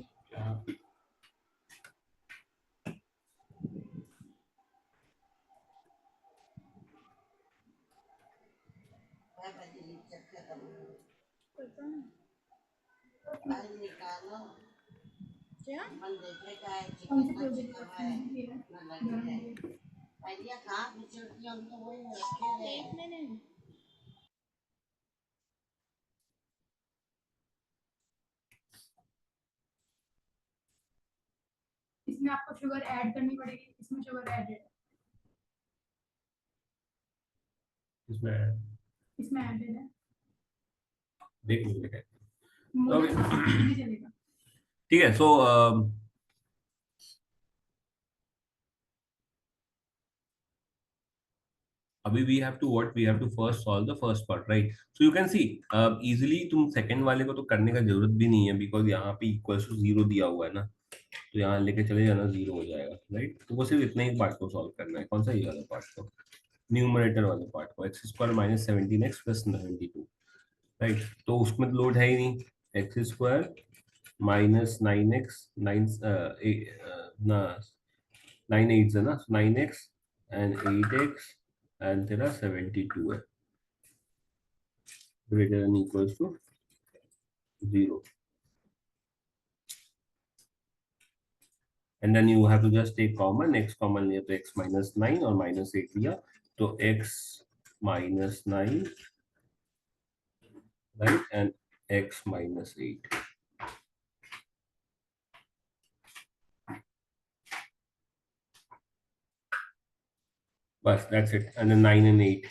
पता नहीं। क्या? कौन सी प्रोजेक्ट है? एक मिनट। इसमें आपको शुगर ऐड करनी पड़ेगी, इसमें शुगर ऐड है, इसमें इसमें ऐड है, देख लीजिए। मुझे ओके नहीं चलेगा। ठीक है, सो अभी we have to what, we have to first solve the first part, right? So you can see easily, तुम सेकंड वाले को तो करने का जरूरत भी नहीं है, बिकॉज यहाँ पे इक्वल टू जीरो दिया हुआ है ना, तो यहाँ लेके चले जाना, जीरो हो जाएगा, राइट? तो वो सिर्फ इतने ही पार्ट को सॉल्व करना है। कौन सा, ये वाला पार्ट को, न्यूमरेटर वाले पार्ट को, x square minus 17x plus 92, right? तो उसमें तो लोड है ही नहीं, एक्स स्क्वायर माइनस 9x 9 ना 9 8 है ना, 9x एंड 8x एंड तेरा 72 है, greater than equals to 0, and then you have to just take common, x common लिया तो x minus 9 और minus 8 लिया, तो x minus 9, right, and x minus 8, बस that's it, and then 9 and 8,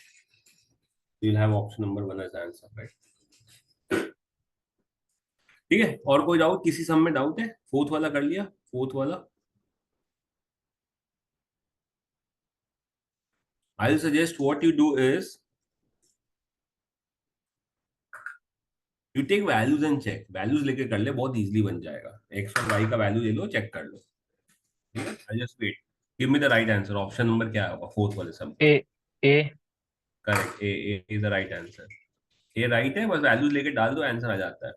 you'll have option number 1 as the answer, right? ठीक है, और कोई डाउट, किसी सम में डाउट है? फोर्थ वाला कर लिया, फोर्थ वाला। I'll suggest what you do is you take values and check, values लेके कर ले, बहुत इजीली बन जाएगा। एक्स और वाई का वैल्यू ले लो, चेक कर लो, ठीक है। I just wait, give me the right answer. Option number क्या होगा फोर्थ वाले सम का? A correct, A is the right answer. A right है, बस वैल्यूज लेके डाल दो, आंसर आ जाता है।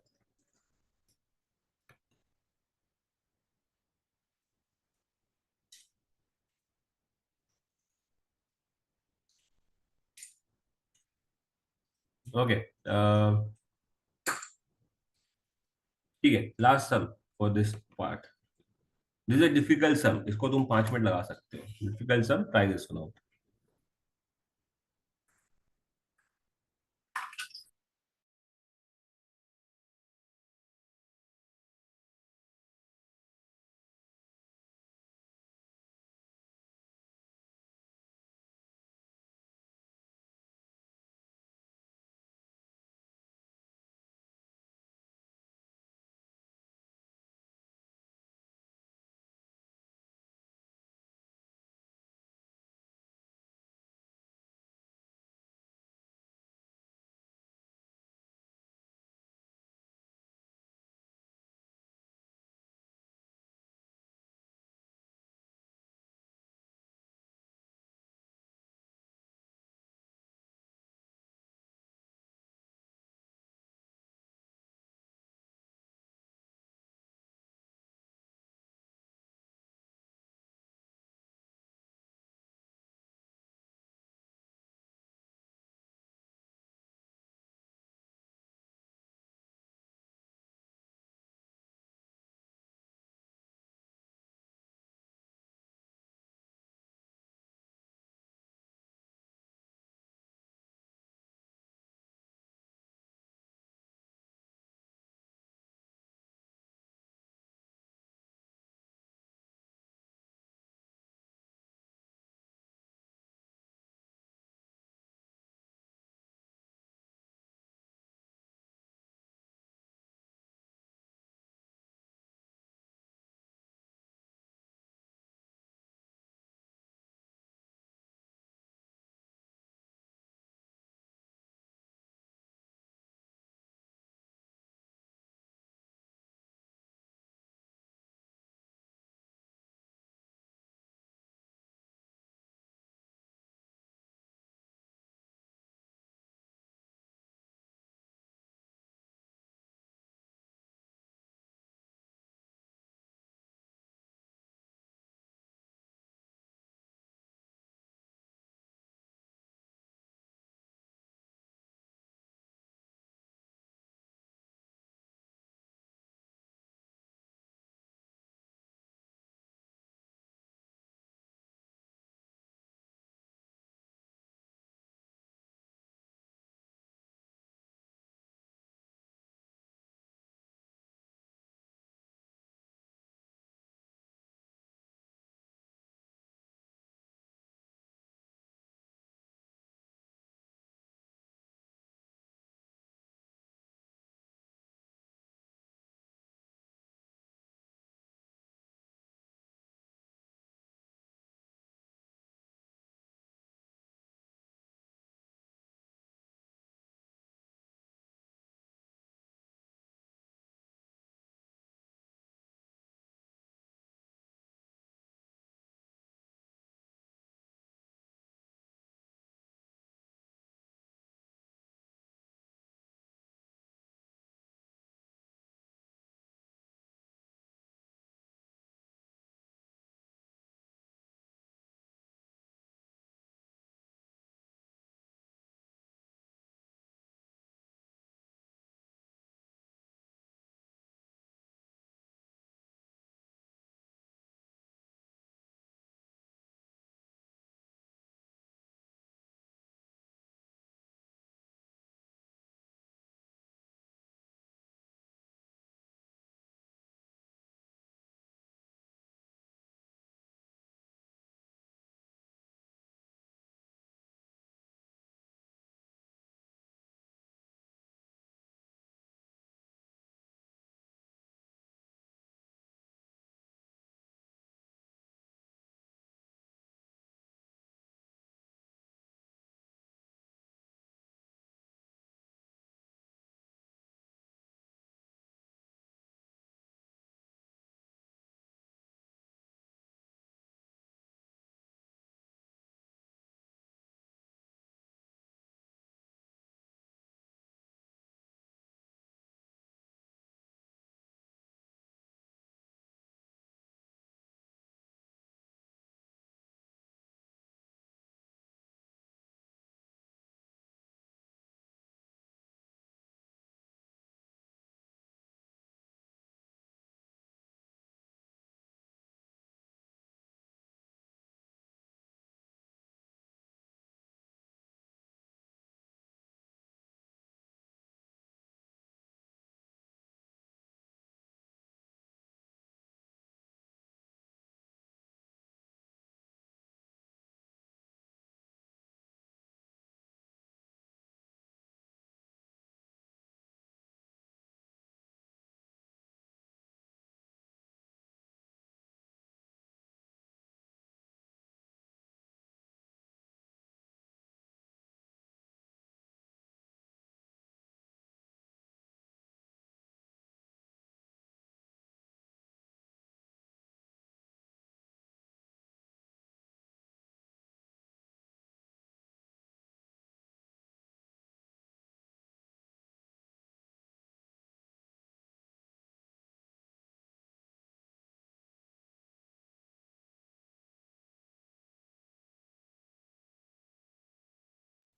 ओके, ठीक है, last sum for this part. This is difficult sum, इसको तुम 5 मिनट लगा सकते हो। Difficult sum, try this one out.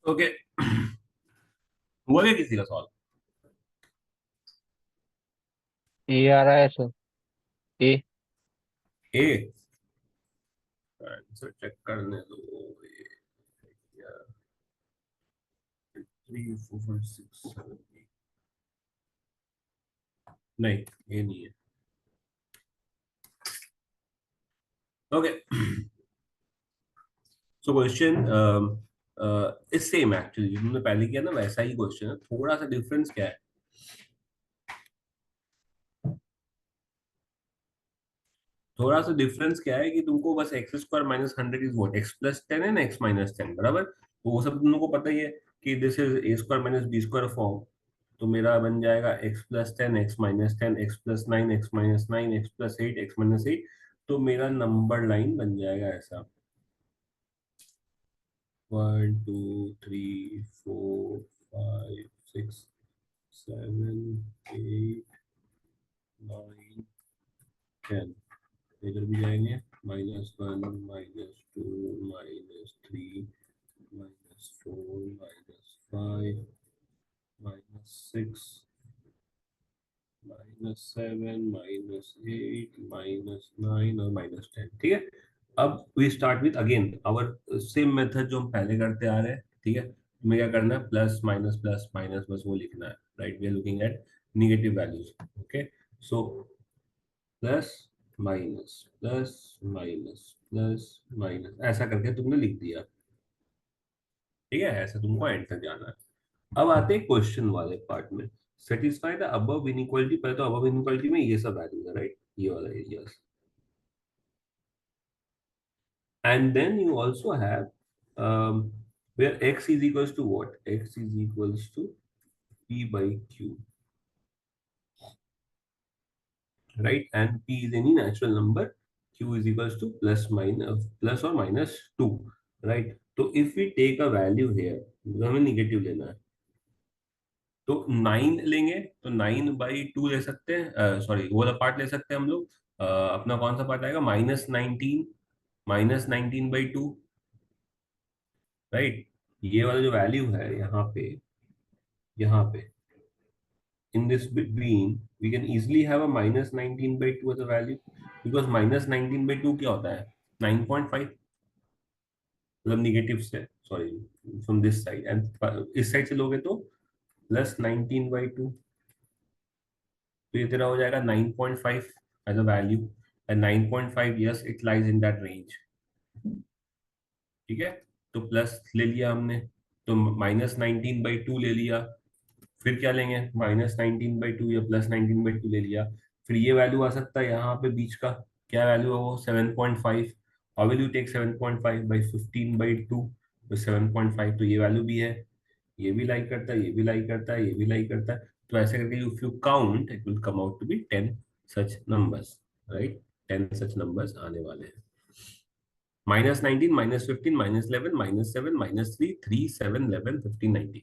Okay, हुआ क्या किसी का सॉल्व? ए आ रहा है सर। ए। ए, आंसर चेक करने दो। 3 4 5 6 7 8, नहीं ये नहीं है। Okay, so question is same actually, जो तुमने पहले किया ना वैसा ही क्वेश्चन है, थोड़ा सा डिफरेंस क्या है? थोड़ा सा डिफरेंस क्या है कि तुमको बस x square minus 100 is what, x plus 10 and x minus 10, बराबर? तो वो सब तुम लोग को पता ही है कि this is A square minus B square form. तो मेरा बन जाएगा x plus 10 x minus 10 x plus 9 x minus 9 x plus 8 x minus 8। तो मेरा नंबर लाइन बन जाएगा ऐसा, 1 2 3 4 5 6 7 8 9 10। इधर भी जाएंगे, -1 -2 -3 -4 -5 -6 -7 -8 -9 और -10। ठीक है, अब we start with again our same method जो हम पहले करते आ रहे हैं। ठीक है, तुम्हें क्या करना है, प्लस माइनस बस वो लिखना है, right? We are looking at negative values. Okay, so plus plus minus ऐसा करके तुमने लिख दिया। ठीक है, ऐसा तुमको एंड तक जाना है। अब आते हैं क्वेश्चन वाले पार्ट में। सेटिस्फाई द अबव इनइक्वालिटी, पहले तो अबव इनइक्वालिटी में ये सब वैल्यू है, राइट? ये वाला areas, and then you also have where x is equals to what, x is equals to p by q, right? And p is any natural number, q is equals to plus or minus 2, right? तो if we take a value here, हमें निगेटिव लेना है, तो 9 लेंगे तो 9/2 ले सकते हैं, सॉरी वो वाला पार्ट ले सकते हैं हम लोग। अपना कौन सा पार्ट आएगा, -19/2, राइट? ये वाला जो वैल्यू है यहाँ पे in this between we can easily have a -19/2 as a value, because -19/2 क्या होता है, 9.5, मतलब निगेटिव से, sorry from this side, and इस साइड से लोगे तो +19/2। तो ये तेरा हो जाएगा 9.5 as a value, and 9.5, yes it lies in that range. ठीक है, तो प्लस ले लिया हमने, तो -19/2 ले लिया, फिर क्या लेंगे, -19/2 या +19/2 ले लिया। फिर ये वैल्यू आ सकता है यहाँ पे बीच का, क्या वैल्यू है वो, 7.5। How will you take 7.5/15/2? तो 7.5, तो ये वैल्यू भी है, ये भी लाइक करता है, ये भी लाइक करता है, ये भी लाइक करता है। तो ऐसे करके if you count it will come out to be 10 such numbers, right? 10 such numbers आने वाले हैं। -19 -15 -11 -7 -3 3 7 11 15 19।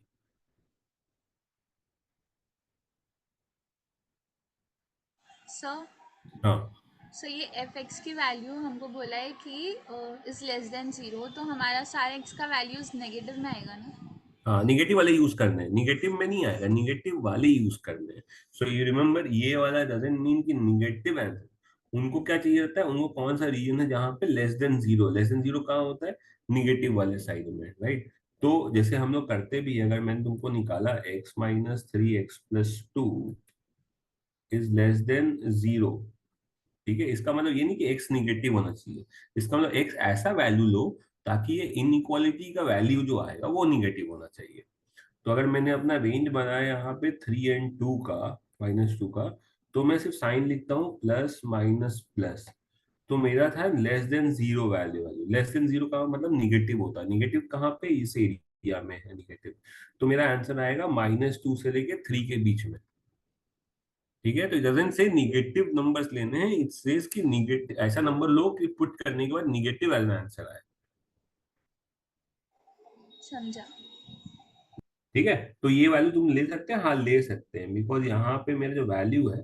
सर हाँ सो ये एफ एक्स की वैल्यू हमको बोला है कि इज लेस देन 0, तो हमारा सारा एक्स का वैल्यूज नेगेटिव में आएगा ना? हाँ, निगेटिव वाले यूज करने हैं, निगेटिव में नहीं आएगा, निगेटिव वाले यूज करने हैं। सो यू रिमेम्बर, ये वाला डजंट मीन कि निगेटिव आंसर। उनको क्या चाहिए रहता है, उनको कौन सा रीजन है जहां पे लेस देन जीरो कहाँ होता है, निगेटिव वाले साइड में, राइट? तो जैसे हम लोग करते भी हैं, अगर मैंने तुमको निकाला x-3x+2 इज लेस देन 0, ठीक है, इसका मतलब ये नहीं कि x निगेटिव होना चाहिए, इसका मतलब x ऐसा वैल्यू लो ताकि ये इनइक्वालिटी का वैल्यू जो आएगा वो निगेटिव होना चाहिए। तो अगर मैंने अपना रेंज बनाया यहाँ पे 3 and 2 का, -2 का, तो मैं सिर्फ साइन लिखता हूँ प्लस माइनस प्लस। तो मेरा था लेस देन जीरो वैल्यू वाली, लेस देन जीरो का मतलब निगेटिव होता है, निगेटिव कहाँ पे, इस एरिया में है निगेटिव। तो मेरा आंसर आएगा -2 से लेके 3 के बीच में। ठीक है, तो it doesn't say negative numbers लेने हैं, इट सेज कि निगेटिव ऐसा नंबर लो कि पुट करने के बाद निगेटिव एज आंसर आए। समझा। ठीक है, तो ये वैल्यू तुम ले सकते हैं, हाँ ले सकते हैं, बिकॉज यहाँ पे मेरा जो वैल्यू है,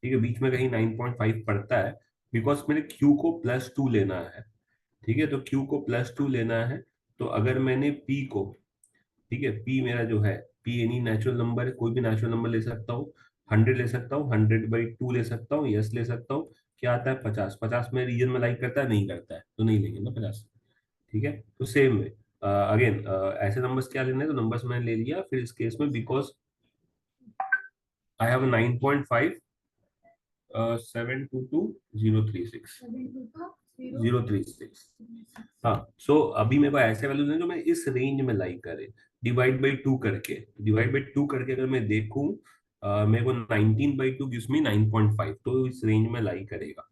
ठीक है, बीच में कहीं 9.5 पड़ता है, बिकॉज मेरे Q को +2 लेना है। ठीक है, तो Q को +2 लेना है, तो अगर मैंने P को ठीक है, पी मेरा जो है, पी एनी नेचुरल नंबर है, कोई भी नेचुरल नंबर ले सकता हूँ, 100 ले सकता हूँ, 100/2 ले सकता हूँ, यस ले सकता हूँ। क्या आता है? 50। 50 में रीजन में लाइक करता है? नहीं करता है, तो नहीं लेंगे ना 50। ठीक है, तो सेम में अगेन ऐसे नंबर्स क्या लेने हैं, तो नंबर्स मैंने ले लिया। फिर इस केस में बिकॉज आई हैव 9.5 722 036 हाँ। सो अभी मेरे को ऐसे वैल्यूज हैं जो मैं इस रेंज में लाइक करे, डिवाइड बाई टू करके अगर मैं देखूं, मेरे को 19/2 गिव्स मी 9.5, तो इस रेंज में लाइक करेगा।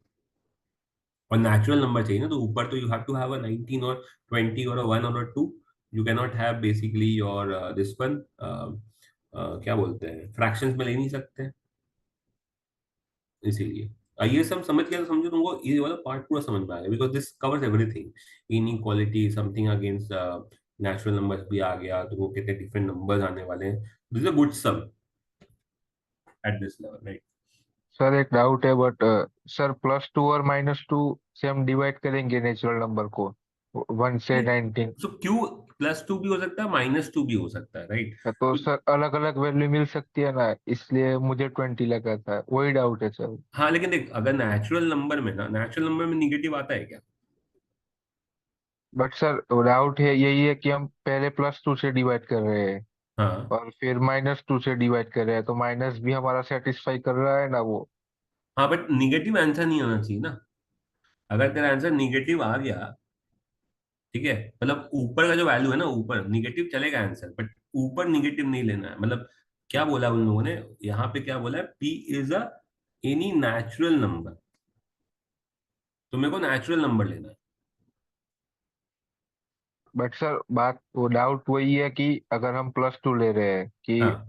और नेचुरल नंबर चाहिए ना, तो ऊपर तो you have to have a 19 और 20 और 1 और 2। You can not have basically your this one, क्या बोलते हैं, फ्रैक्शंस में ले नहीं सकते, इसीलिए ये सब समझ के, समझो तुमको ये वाला पार्ट पूरा समझ में आ गया, because this covers everything. Inequality, something against natural numbers भी आ गया, तुमको कितने डिफरेंट नंबर्स आने वाले हैं। This is a good sum at this level, right? Sir एक डाउट है, बट सर +2 और -2 से हम डिवाइड करेंगे नेचुरल नंबर को 1 से 19। सो क्यों +2 भी हो सकता है, -2 भी हो सकता है, राइट? तो सर अलग अलग वैल्यू मिल सकती है ना, इसलिए मुझे 20 लगा था, वही डाउट है सर। हाँ, लेकिन देख, अगर नेचुरल नंबर में निगेटिव आता है क्या? बट सर डाउट है यही है कि हम पहले +2 से डिवाइड कर रहे हैं हाँ और फिर -2 से डिवाइड कर रहे हैं, तो माइनस भी हमारा सेटिस्फाई कर रहा है ना वो। हाँ, बट निगेटिव आंसर नहीं होना चाहिए ना। अगर तेरा आंसर निगेटिव आ गया, ठीक है, मतलब ऊपर का जो वैल्यू है ना, ऊपर निगेटिव चलेगा आंसर, बट ऊपर निगेटिव नहीं लेना है। मतलब क्या बोला उन लोगों ने यहाँ पे, क्या बोला है, P is a any natural number, तो मेरे को नेचुरल नंबर लेना है। बट सर बात वो डाउट वही है कि अगर हम +2 ले रहे हैं कि हाँ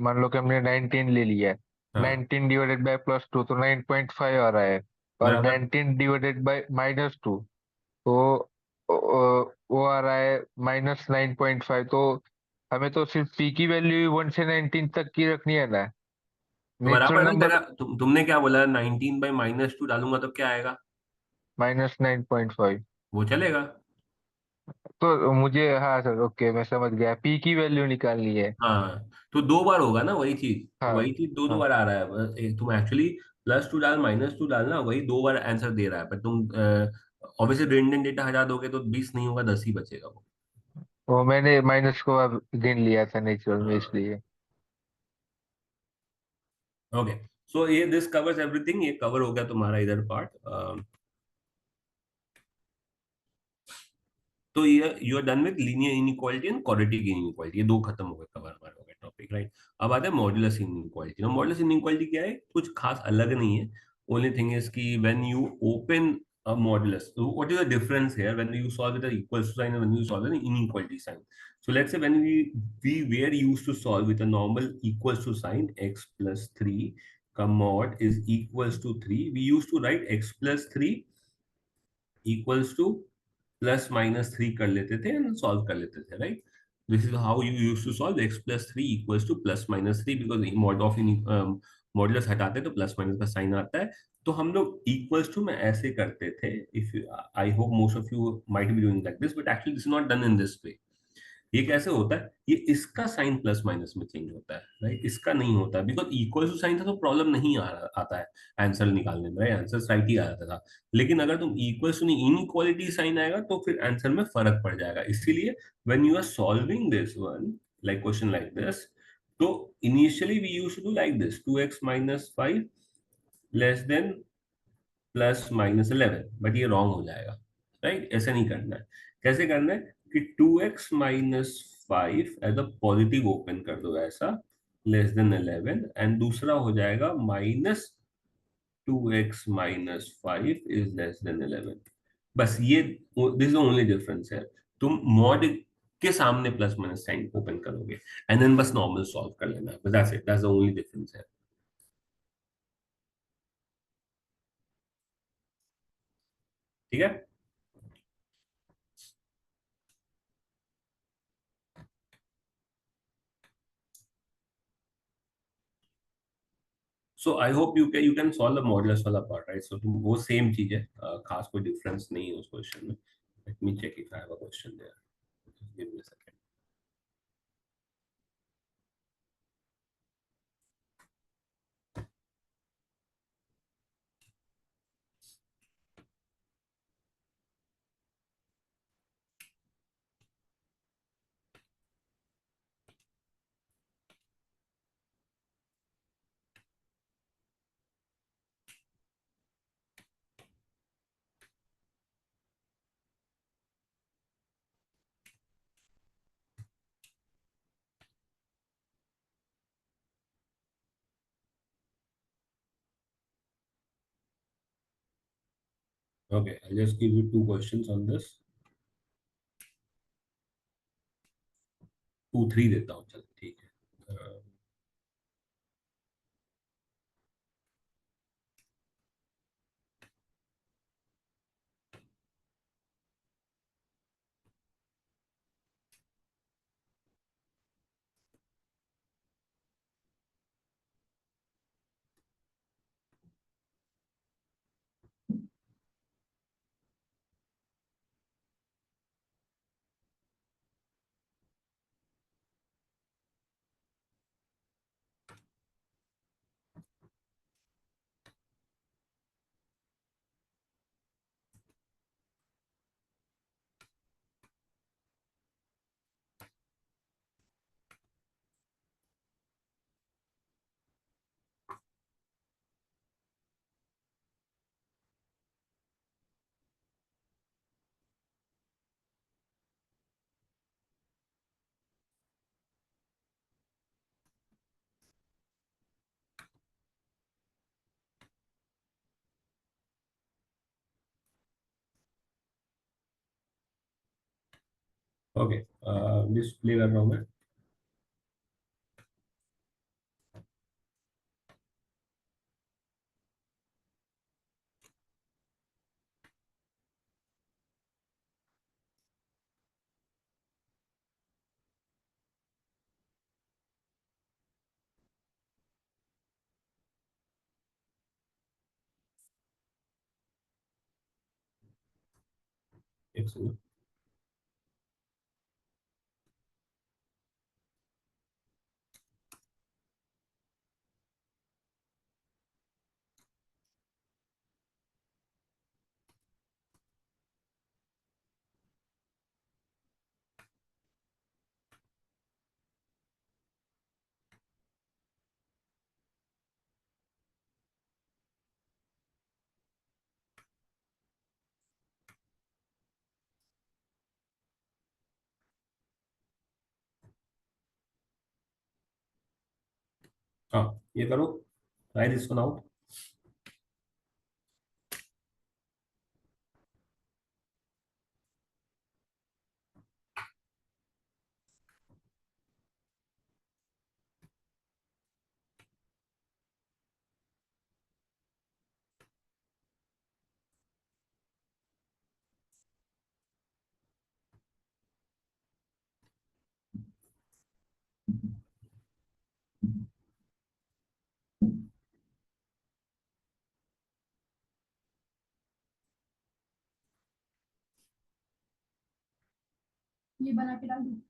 मान लो कि हमने 19 ले लिया है, हाँ, 19 डिवाइडेड बाय +2 तो 9.5 आ रहा है, और बराबर। 19 डिवाइडेड बाय -2 तो वो आ रहा है -9.5। तो हमें तो सिर्फ पी की वैल्यू 1 से 19 तक की रखनी है ना, तो नेचुरल बराबर है नंबर। तेरा, तुमने क्या बोला, 19/-2 डालूंगा तो क्या आएगा? -9.5। वो चलेगा। तो मुझे, हाँ सर ओके मैं समझ गया, पी की वैल्यू निकालनी है। हाँ, तो 2 बार होगा ना वही चीज, तो हाँ वही चीज दो दो हाँ। बार आ रहा है। तुम एक्चुअली +2 डाल, -2 डालना, वही 2 बार आंसर दे रहा है, पर तुम ऑब्वियसली रेंडम डेटा हटा दोगे तो 20 नहीं होगा, 10 ही बचेगा वो। वो मैंने माइनस को अब गिन लिया था नेचुरल में, हाँ, इसलिए। ओके। सो ये दिस कवर्स एवरीथिंग, ये कवर हो गया तुम्हारा इधर पार्ट। तो ये you are done with linear inequality and quadratic inequality, ये दो खत्म हो गए, कवर हमारे हो गए टॉपिक, राइट? अब आते हैं मॉड्यूलस इनइक्वालिटी। ना मॉड्यूलस इनइक्वालिटी क्या है, कुछ खास अलग नहीं है। ओनली थिंग इज कि when you open a modulus, so what is the difference here when you solve with an equals to sign and when you solve with an inequality sign? So let's say when we were used to solve with a normal equals to sign, x plus 3 mod is equals to 3, we used to write x plus 3 equals to +-3 कर लेते थे एंड सॉल्व कर लेते थे, right? This is how you use to solve x plus 3 equals to +-3, because mod of modulus हटाते तो प्लस माइनस का साइन आता है। तो हम लोग इक्वल्स टू में ऐसे करते थे, if I hope most of you might be doing like this, but actually this is not done in this वे। ये कैसे होता है, ये इसका साइन प्लस माइनस में चेंज होता है, राइट? इसका नहीं होता है, बिकॉज इक्वल टू साइन था तो प्रॉब्लम नहीं आता है आंसर निकालने में, राइट? आंसर राइट ही आ जाता था। लेकिन अगर तुम इक्वल टू नहीं, इनइक्वालिटी साइन आएगा तो फिर आंसर में फर्क पड़ जाएगा। इसीलिए when you are solving this one, like question like this, तो initially we used to do like this, 2x-5 less than +-11, but ये रॉन्ग हो जाएगा, राइट? ऐसा नहीं करना है। कैसे करना है कि 2x-5 as a positive open कर दो ऐसा, <11 एंड दूसरा हो जाएगा -2x-5 इज <11। बस ये, दिस इज ओनली डिफरेंस है। तुम मॉड के सामने प्लस माइनस साइन ओपन करोगे एंड देन बस नॉर्मल सॉल्व कर लेना, बस that's it, that's the only difference है। ठीक है? So I hope you can solve the modulus वाला पार्ट, राइट? सो तुम वो सेम चीज है, खास कोई डिफरेंस नहीं है उस क्वेश्चन में। Let me check if I have a question there, give me a second. Okay, I'll just give you 2 questions on this. 2 3 देता हूँ, चल ठीक है. ओके, डिस्प्ले कर रहा हूँ मैं. एक सेकंड. हाँ, ये करो. Try this one out. ये बना के डाल दूँ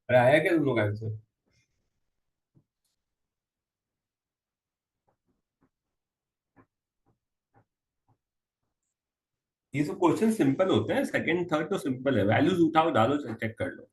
अरे आया क्या तुम लोग आंसर? ये सब क्वेश्चन सिंपल होते हैं, सेकंड थर्ड तो सिंपल है, वैल्यूज उठाओ डालो चेक कर लो।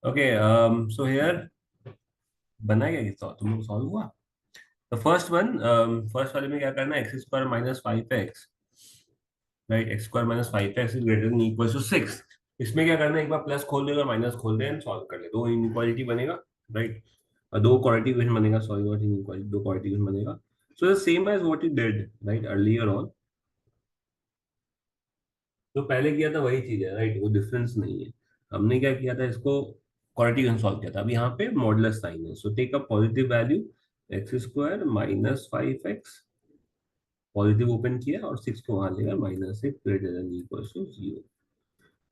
ओके, सो हियर बना क्या, तुम लोग सॉल्व हुआ? तो फर्स्ट वन, फर्स्ट वाले में क्या करना है, x square minus five x, right, x square minus five x is greater than equal to six. इसमें क्या करना है, एक बार प्लस खोल देगा माइनस खोल दे एंड सॉल्व कर ले, दो इनइक्वालिटी बनेगा, राइट, और दो क्वाड्रेटिक इक्वेशन बनेगा, सॉरी नॉट इनइक्वालिटी, दो क्वाड्रेटिक इक्वेशन बनेगा। So the same as what you did right earlier on, जो पहले किया था वही चीज है, राइट, वो डिफरेंस नहीं है। हमने क्या किया था, इसको क्वाड्रेटिक इक्वेशन सॉल्व किया था, अब यहाँ पे मॉडुलस साइन है, so take a positive value, x square minus five x, positive open किया और सिक्स को वहां लेगा, minus six greater than equal to zero.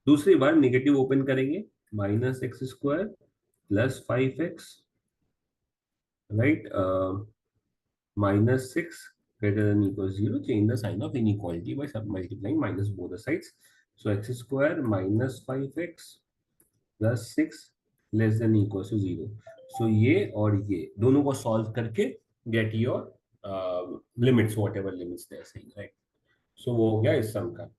दूसरी बार निगेटिव ओपन करेंगे, minus x square plus five x, right, minus 6 greater than equals 0, change the sign of inequality by sub multiplying minus both the sides. So x square minus 5x plus 6 less than equals to 0. So ये और ये दोनों को solve करके get your limits, whatever limits they are saying, right? So वो हो गया इस सम का।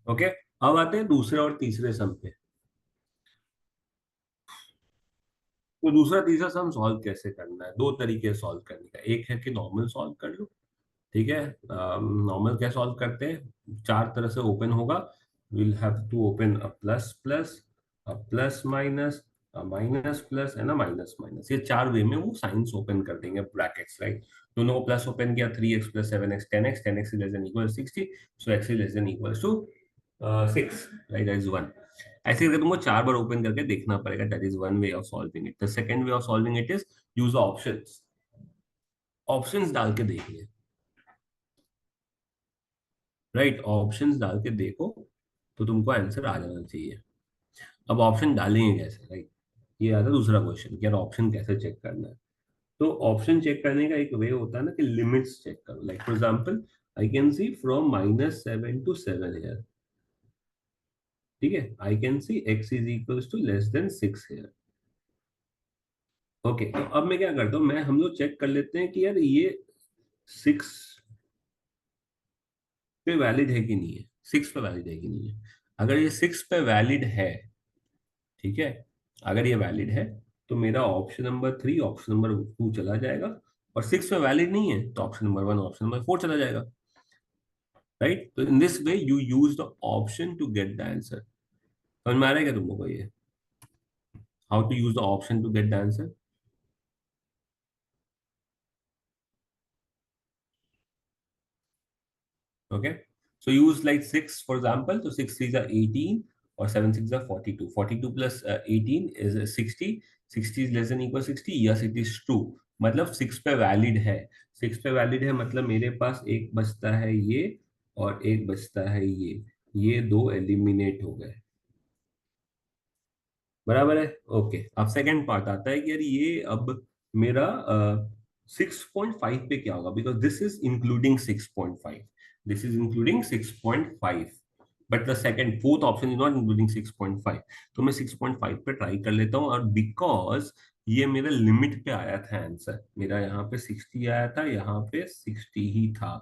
ओके, अब आते हैं दूसरे और तीसरे सम पे। तो दूसरा तीसरा सम सॉल्व कैसे करना है, दो तरीके सॉल्व करने का, एक है कि नॉर्मल सॉल्व कर लो, ठीक है, नॉर्मल क्या सॉल्व करते हैं, चार तरह से ओपन होगा, will have to open a plus plus, a plus minus, a minus plus and a minus minus, ये चार वे में वो साइंस ओपन कर देंगे, ब्रैकेट्स, राइट। दोनों को प्लस ओपन किया, 3x plus 7x 10x, 10x is less than equal 60, so x is less than equal to 6, right, that is 1। ऐसे करके तुमको चार बार ओपन करके देखना पड़ेगा, that is one way of solving it. The second way of solving it is use options, options डाल के देखिए, राइट, ऑप्शंस डाल के देखो तो तुमको आंसर आ जाना चाहिए। अब ऑप्शन डालेंगे कैसे, राइट, ये आता है दूसरा क्वेश्चन कि यार ऑप्शन कैसे चेक करना है। तो ऑप्शन चेक करने का एक वे होता है ना कि लिमिट्स चेक करो, like for example I can see from -7 to 7 here, ठीक है, I can see x is equals to less than 6 here. Okay, तो अब मैं क्या करता हूँ, मैं हम लोग चेक कर लेते हैं कि यार ये 6 पे वैलिड है कि नहीं है, 6 पे वैलिड है कि नहीं है। अगर ये 6 पे वैलिड है, ठीक है, अगर ये वैलिड है तो मेरा ऑप्शन नंबर 3 ऑप्शन नंबर 2 चला जाएगा, और 6 पे वैलिड नहीं है तो ऑप्शन नंबर 1 ऑप्शन नंबर 4 चला जाएगा, राइट। तो in this way you use the option to get the answer. समझ में आ रहा है क्या तुम लोगों को ये, how to use the option to get the answer? Okay, so use like 6 for example, so 6 3s are 18 or 7 6s are 42, 42 plus 18 is 60, 60 is less than equal 60, yes it is true, मतलब 6 पे वैलिड है, 6 पे वैलिड है मतलब मेरे पास एक बचता है ये और एक बचता है ये दो एलिमिनेट हो गए, बराबर है। ओके, अब सेकंड पार्ट आता है कि यार ये अब मेरा 6.5 पे क्या होगा, because this is including 6.5, this is including 6.5, but the second fourth option is not including 6.5। तो मैं 6.5 पे ट्राई कर लेता हूँ, और बिकॉज ये मेरा लिमिट पे आया था आंसर, मेरा यहाँ पे 60 आया था, यहाँ पे 60 ही था,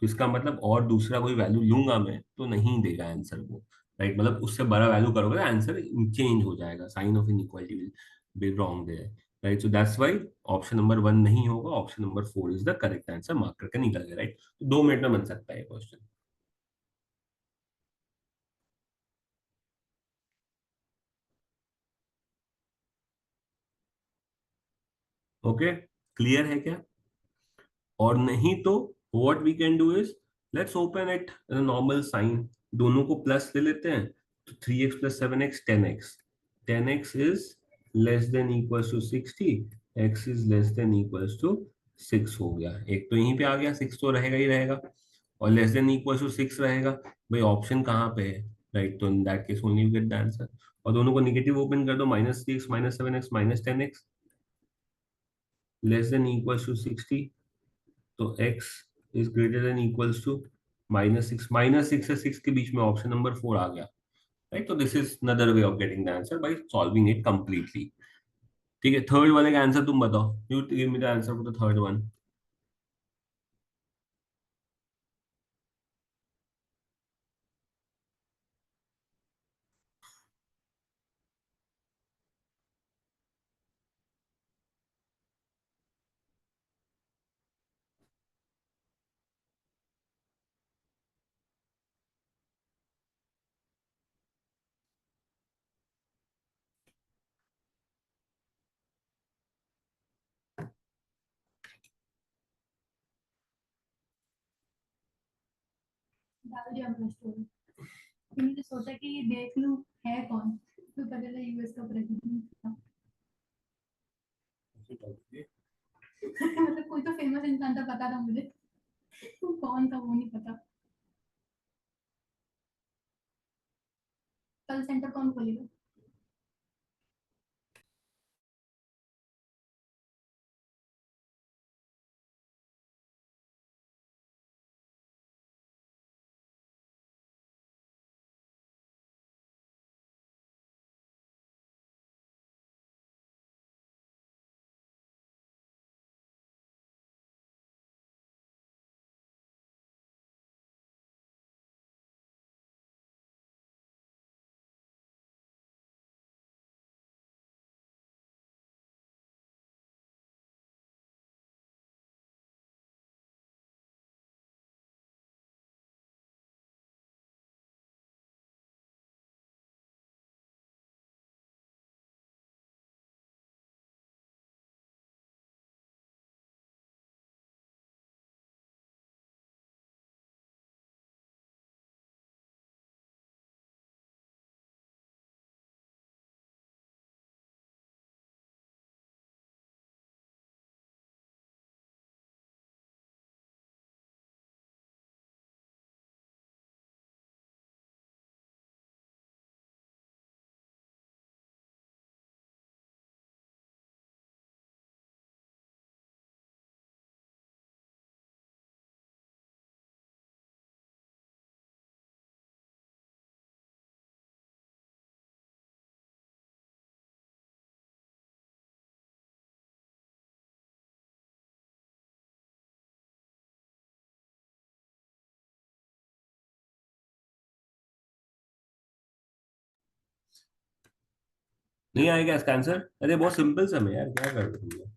तो इसका मतलब और दूसरा कोई वैल्यू लूंगा मैं तो नहीं देगा आंसर वो, राइट। मतलब उससे बड़ा वैल्यू करोगे तो आंसर चेंज हो जाएगा, sign of inequality will be wrong there, right. So that's why option number 1 नहीं होगा, option number 4 is the correct answer, mark करके निकल गया, राइट। तो 2 मिनट में बन सकता है क्वेश्चन। ओके, क्लियर है क्या? और नहीं तो what we can do is, let's open it normal sign, दोनों को प्लस ले लेते हैं, तो 3x plus 7x 10x, 10x is less than equals to 60, x is less than equals to 6 हो गया, एक तो यहीं पे आ गया, 6 तो रहेगा ही रहेगा, और लेस देन इक्वल्स टू 6 रहेगा, भाई ऑप्शन कहाँ पे है, राइट। तो in that case only you get the answer, और दोनों को निगेटिव ओपन कर दो, -3x -7x -10x less than equals to 60, तो x is greater than equals to -6, -6 से 6 के बीच में ऑप्शन नंबर 4 आ गया, राइट। तो this is another way of getting the answer by solving it completely. ठीक है, थर्ड वाले का आंसर तुम बताओ, you give me the answer for the third one. डाल दिया हमने स्टोरी, फिर मैंने सोचा कि ये देख लूं है कौन, तो पता चला यूएस का प्रेसिडेंट था। मतलब कोई तो फेमस इंसान था, पता था मुझे, तो कौन था वो नहीं पता। कल सेंटर कौन खोलेगा? नहीं आएगा इसका आंसर? अरे बहुत सिंपल सम है यार, क्या कर रहे हो तुम लोग?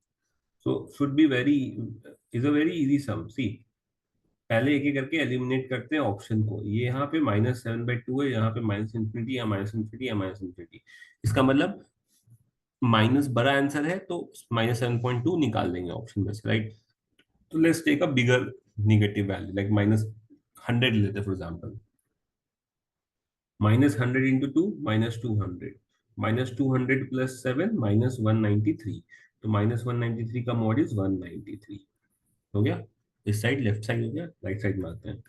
So should be very, is a very easy sum. See, पहले एक एक करके एलिमिनेट करते हैं ऑप्शन को, ये यहाँ पे -7/2 है, यहाँ पे माइनस इंफिनिटी या माइनस इंफिनिटी या माइनस इंफिनिटी, इसका मतलब माइनस बड़ा आंसर है, तो -7.2 निकाल देंगे ऑप्शन में से, राइट। तो let's take a bigger negative value, like -100 लेते फॉर एग्जाम्पल, -100 इंटू 2 -200, -200 प्लस 7 -193, तो -193 का मॉड इज 193, हो गया। इस साइड लेफ्ट साइड हो गया, राइट साइड में आते हैं,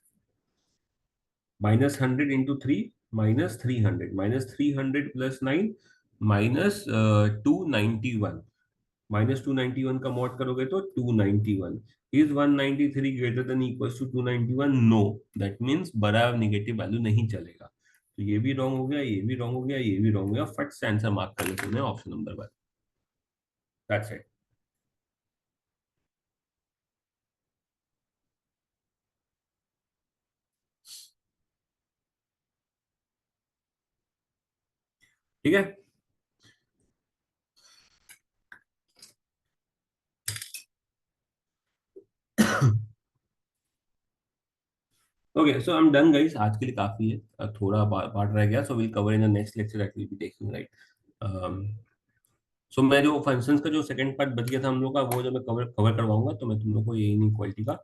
-100 इंटू 3 -300, -300 प्लस 9 -291, -291 का मॉड करोगे तो 291। Is 193 greater than equals to 291? No, that means बड़ा नेगेटिव वैल्यू नहीं चलेगा। तो ये भी रॉन्ग हो गया, ये भी रॉन्ग हो गया, ये भी रॉन्ग हो गया। फट से आंसर मार्क कर लेते हैं ऑप्शन नंबर 1। That's it. ठीक है। Okay, so I am done guys, आज के लिए काफी है। थोड़ा पार्ट रह गया, so will cover in the next lecture that will be taking, right. सो मैं जो फंक्शंस का जो सेकंड पार्ट बच गया था हम लोग का, वो जो मैं कवर कवर करवाऊंगा, तो मैं तुम लोग को ये इनइक्वालिटी का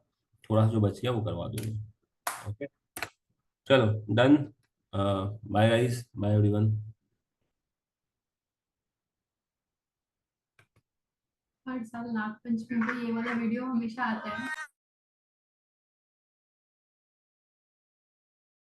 थोड़ा सा जो बच गया वो करवा दूंगा। ओके, चलो done. Bye guys, bye everyone. हर साल नाग पंचमी पे ये वाला वीडियो हमेशा आता है।